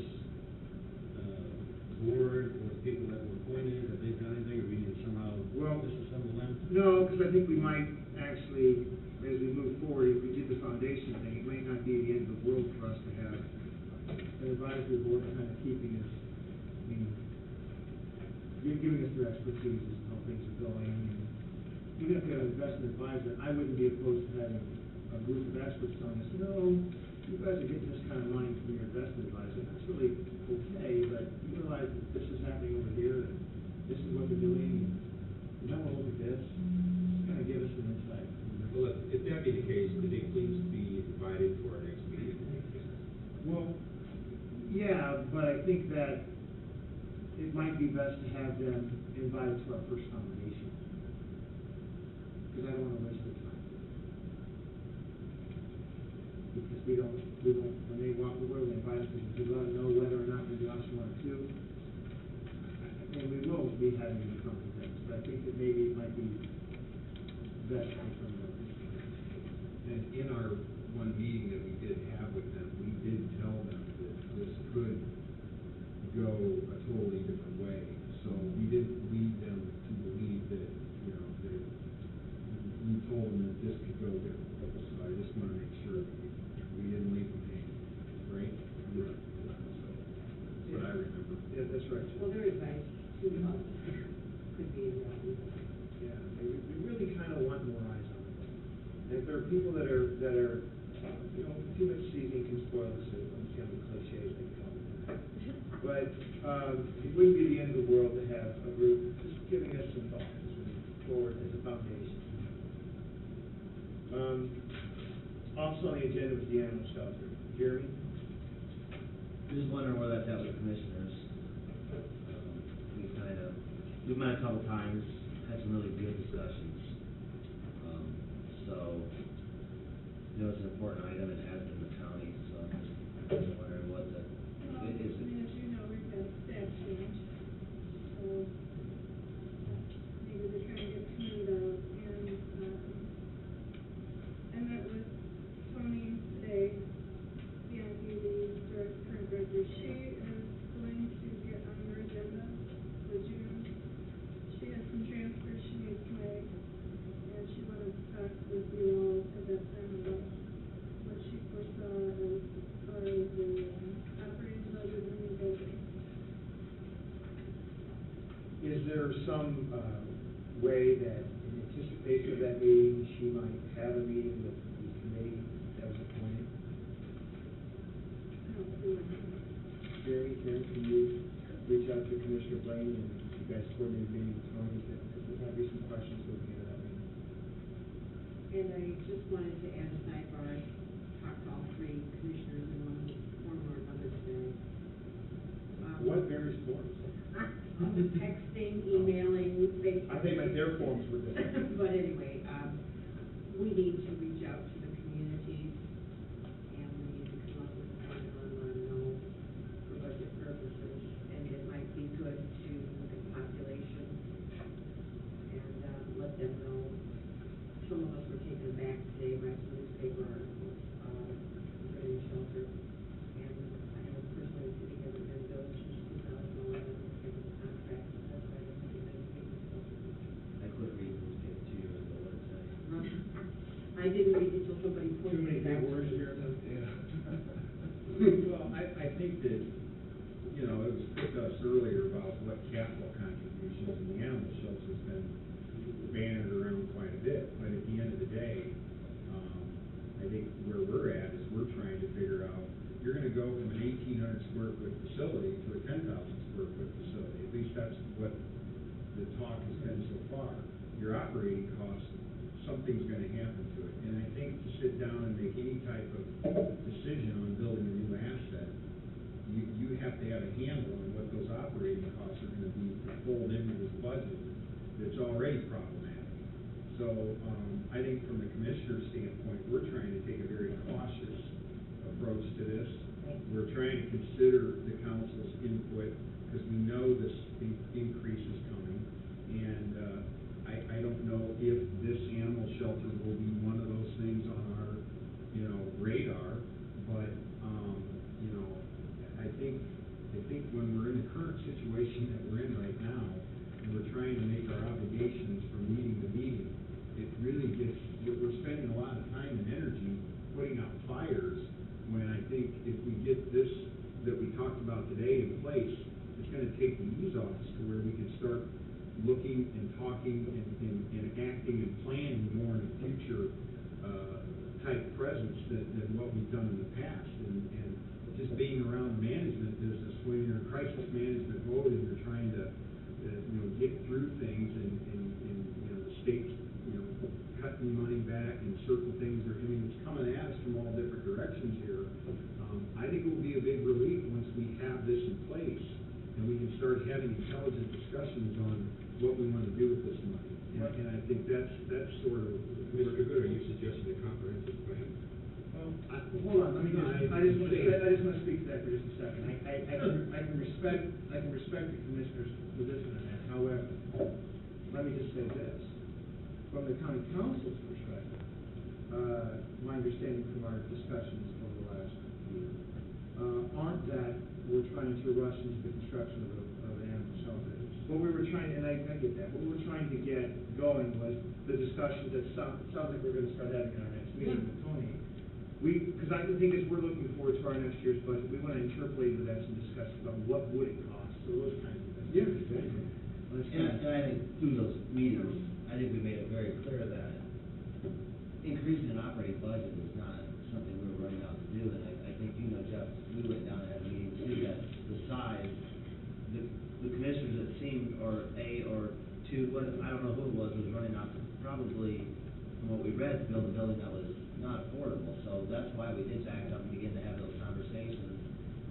board or the people that were appointed? Have they done anything, or we need to somehow Well, disassemble them? No, because I think we might actually, as we move forward, if we did the foundation thing, it might not be the end of the world for us to have an advisory board kind of keeping us, I mean, giving us their expertise as to how things are going. And even if we have an investment advisor, I wouldn't be opposed to having a group of experts telling us, you guys are getting this kind of money from your investment advisor. That's really okay, but you realize that this is happening over here, and this is what they're doing. You might want to look at this. Just kind of give us some insight. Well, if that be the case, could they please be invited to our next meeting? Well, yeah, but I think that it might be best to have them invited to our first conversation. Because I don't want to waste their time. Because we don't, when they walk away, we invite them to let them know whether or not we do option 1 or 2. And we will be having these conversations, but I think that maybe it might be best to confirm that. And in our one meeting that we did have with them, we did tell them that this could go a totally different way. So we didn't lead them to believe that, that we told them that this could go different ways. So I just want to make sure that we didn't leave them hanging, right? So that's what I remember. Yeah, that's right. Well, their advice to us could be invaluable. Yeah, we really kind of want more eyes on it. And if there are people that are, too much seasoning can spoil the soup, I'm just gonna be cliche, like all the time. But, it wouldn't be the end of the world to have a group just giving us some thoughts as we move forward as a foundation. Also on the agenda was the animal shelter. Jeremy? Just wondering where that's at with commissioners. We've met a couple times, had some really good discussions. So, it's an important item, and has been in the county, so I'm just wondering what the, Well, it is. I mean, as you know, we've had a staff change, so maybe they're trying to get cleaned out. And I met with Tony today, Bianchi, the current director. She is going to get on your agenda for June. She has some transfers she needs to make, and she wanted to talk with you all at that time about what she foresaw as far as the operating budget and the building. Is there some, way that in anticipation of that meeting, she might have a meeting with the committee that was appointed? I don't see what. Jeremy, Karen, can you reach out to Commissioner Blaine and you guys coordinate a meeting with Tony? Because there might be some questions looking into that meeting. And I just wanted to add a sidebar, I talked to all three commissioners in one form or another today. What various forms? Texting, emailing, Facebook. I think my their forms were different. But anyway, we need to reach out to the communities, and we need to come up with a formula and let them know for budget purposes. And it might be good to look at population and let them know. Some of us were taken aback today by some newspaper articles regarding shelter. And I know personally sitting in the villages you know, it was put to us earlier about what capital contributions, and the animal shelter's been bannered around quite a bit, but at the end of the day, I think where we're at is we're trying to figure out, you're gonna go from an 1,800 square foot facility to a 10,000 square foot facility, at least that's what the talk has been so far. Your operating costs, something's gonna happen to it, and I think to sit down and make any type of decision on building a new asset, you have to have a handle on what those operating costs are gonna be to fold into this budget that's already problematic. So, I think from the commissioner's standpoint, we're trying to take a very cautious approach to this. We're trying to consider the council's input, because we know this increase is coming. And, I don't know if this animal shelter will be one of those things on our, you know, radar, but, you know, I think when we're in the current situation that we're in right now, and we're trying to make our obligations from meeting to meeting, it really gets, we're spending a lot of time and energy putting out fires, when I think if we get this that we talked about today in place, it's gonna take the ease off us to where we can start looking and talking and acting and planning more in the future, type presence than what we've done in the past. And just being around the management business, when you're in crisis management mode and you're trying to, you know, get through things and, you know, the state's, you know, cutting money back and certain things are, I mean, it's coming at us from all different directions here. I think it will be a big relief once we have this in place and we can start having intelligent discussions on what we want to do with this money. And I think that's sort of. Mr. Good, are you suggesting a comprehensive plan? Well, hold on, let me just, I just want to speak to that for just a second. I can respect the commissioner's position on that. However, let me just say this. From the county council's perspective, my understanding from our discussions over the last year, aren't that we're trying to rush into the construction of an animal shelter. What we were trying, and I get that, what we were trying to get going was the discussions that sounds like we're gonna start having in our next meeting with Tony. Because I think as we're looking forward to our next year's budget, we wanna interpolate into that some discussions about what would it cost, so those kinds of things. Yeah, exactly. And I think through those meetings, I think we made it very clear that increasing an operating budget is not something we're running out to do. And I think, you know, Jeff, we went down and had a meeting too, that the size, the commissioners that seemed, or two, I don't know who it was running out to probably, from what we read, to build a building that was not affordable. So that's why we did back up and begin to have those conversations.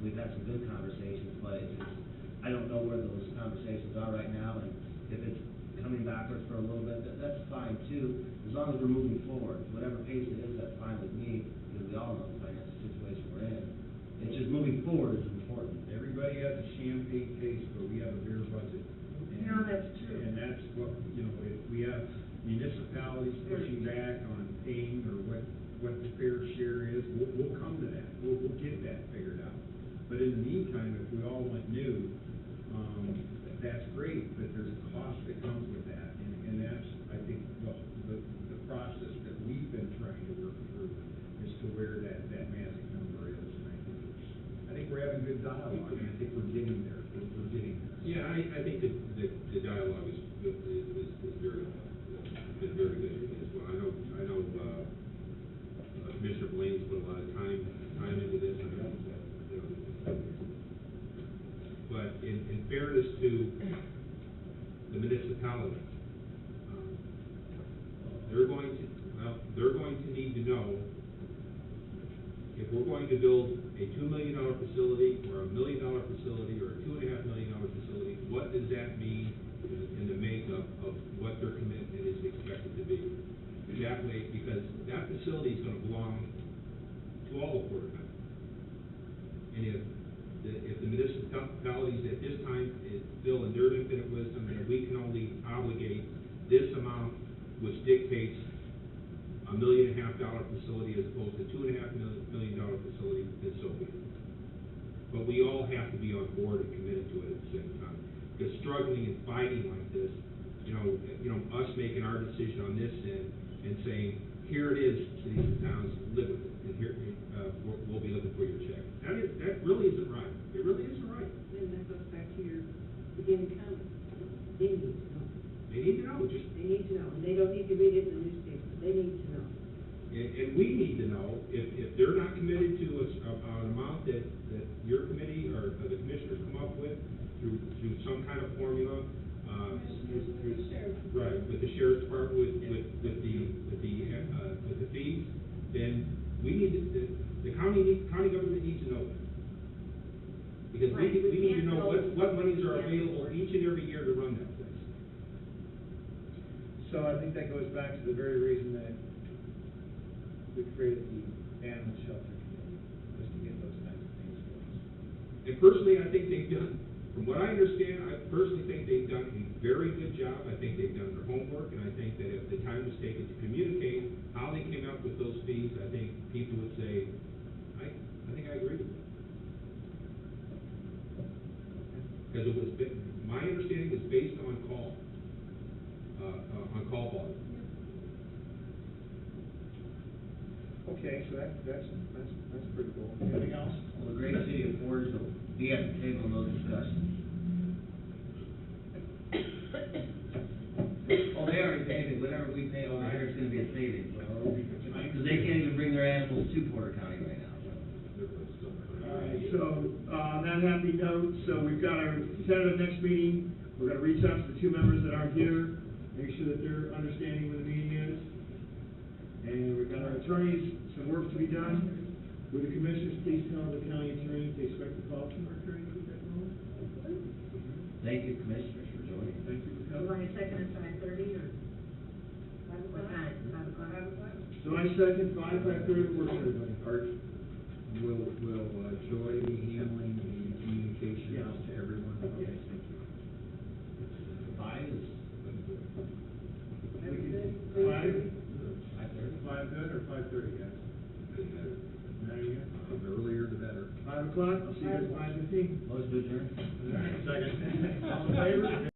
We've had some good conversations, but it's just, I don't know where those conversations are right now, and if it's coming backwards for a little bit, that's fine too, as long as we're moving forward. Whatever pace it is, that's fine with me, because we all know the financial situation we're in. It's just moving forward is important. Everybody has a champagne taste, but we have a beer budget. And- No, that's true. And that's what, you know, if we have municipalities pushing back on paying or what the fair share is, we'll come to that. We'll get that figured out. But in the meantime, if we all went new, that's great, but there's a cost that comes with that. And that's, I think, the process that we've been trying to work through as to where that magic number is. And I think we're having good dialogue, and I think we're getting there. We're getting there. Yeah, I think that the dialogue is very, been very good as well. I know, Commissioner Blaine's put a lot of time into this, and, you know, but in fairness to the municipality, they're going to need to know if we're going to build a $2 million facility, or a $1 million facility, or a $2.5 million facility, what does that mean in the makeup of what their commitment is expected to be? That way, because that facility is gonna belong to all of Porter County. And if the municipalities at this time feel in their infinite wisdom that we can only obligate this amount, which dictates $1.5 million facility as opposed to $2.5 million facility, then so be it. But we all have to be on board and committed to it at the same time. Because struggling and fighting like this, you know, us making our decision on this end and saying, here it is, cities and towns, live with it, and here, we'll be looking for your check. That really isn't right. It really isn't right. in the county. They need to know. They need to know, just, They need to know, and they don't need to read it in the newspaper, they need to know. and we need to know, if they're not committed to an amount that your committee or the commissioners come up with through some kind of formula, right, with the sheriff's department, with the fees, then we need to, the county government needs to know that. Because Right, we we need to can't know know. what monies are Yeah. available each and every year to run that place. So I think that goes back to the very reason that we created the animal shelter committee, was to get those kinds of things going. And personally, I think they've done, from what I understand, I personally think they've done a very good job. I think they've done their homework, and I think that if the time was taken to communicate how they came up with those fees, I think people would say, I think I agree with that. Because it was, my understanding is based on call volume. Okay, so that's pretty cool. Anything else? Well, the great city of Forge will be at the table in those discussions. Oh, they already paid it, whatever we pay over here, it's gonna be a savings. Because they can't even bring their animals to Porter County right now. All right, so, on that happy note, so we've got our tentative next meeting. We're gonna reach out to the two members that aren't here, make sure that they're understanding what the meeting is. And we've got our attorneys, some work to be done. Would the commissioners please tell the county attorney to expect a call from our attorney at that moment? Thank you, commissioners, for joining. Thank you for You want coming. a second at 5:30 or? What time? 5 o'clock? So I second 5:30, works for everybody. Art, will Joy be handling the communication Yes. out to everyone? Okay, thank you. 5 is, That's good. 5? 5:30? 5 good or 5:30, guys? There you go. The earlier the better. 5 o'clock, I'll see you guys at 5:15. Motion to adjourn? All right.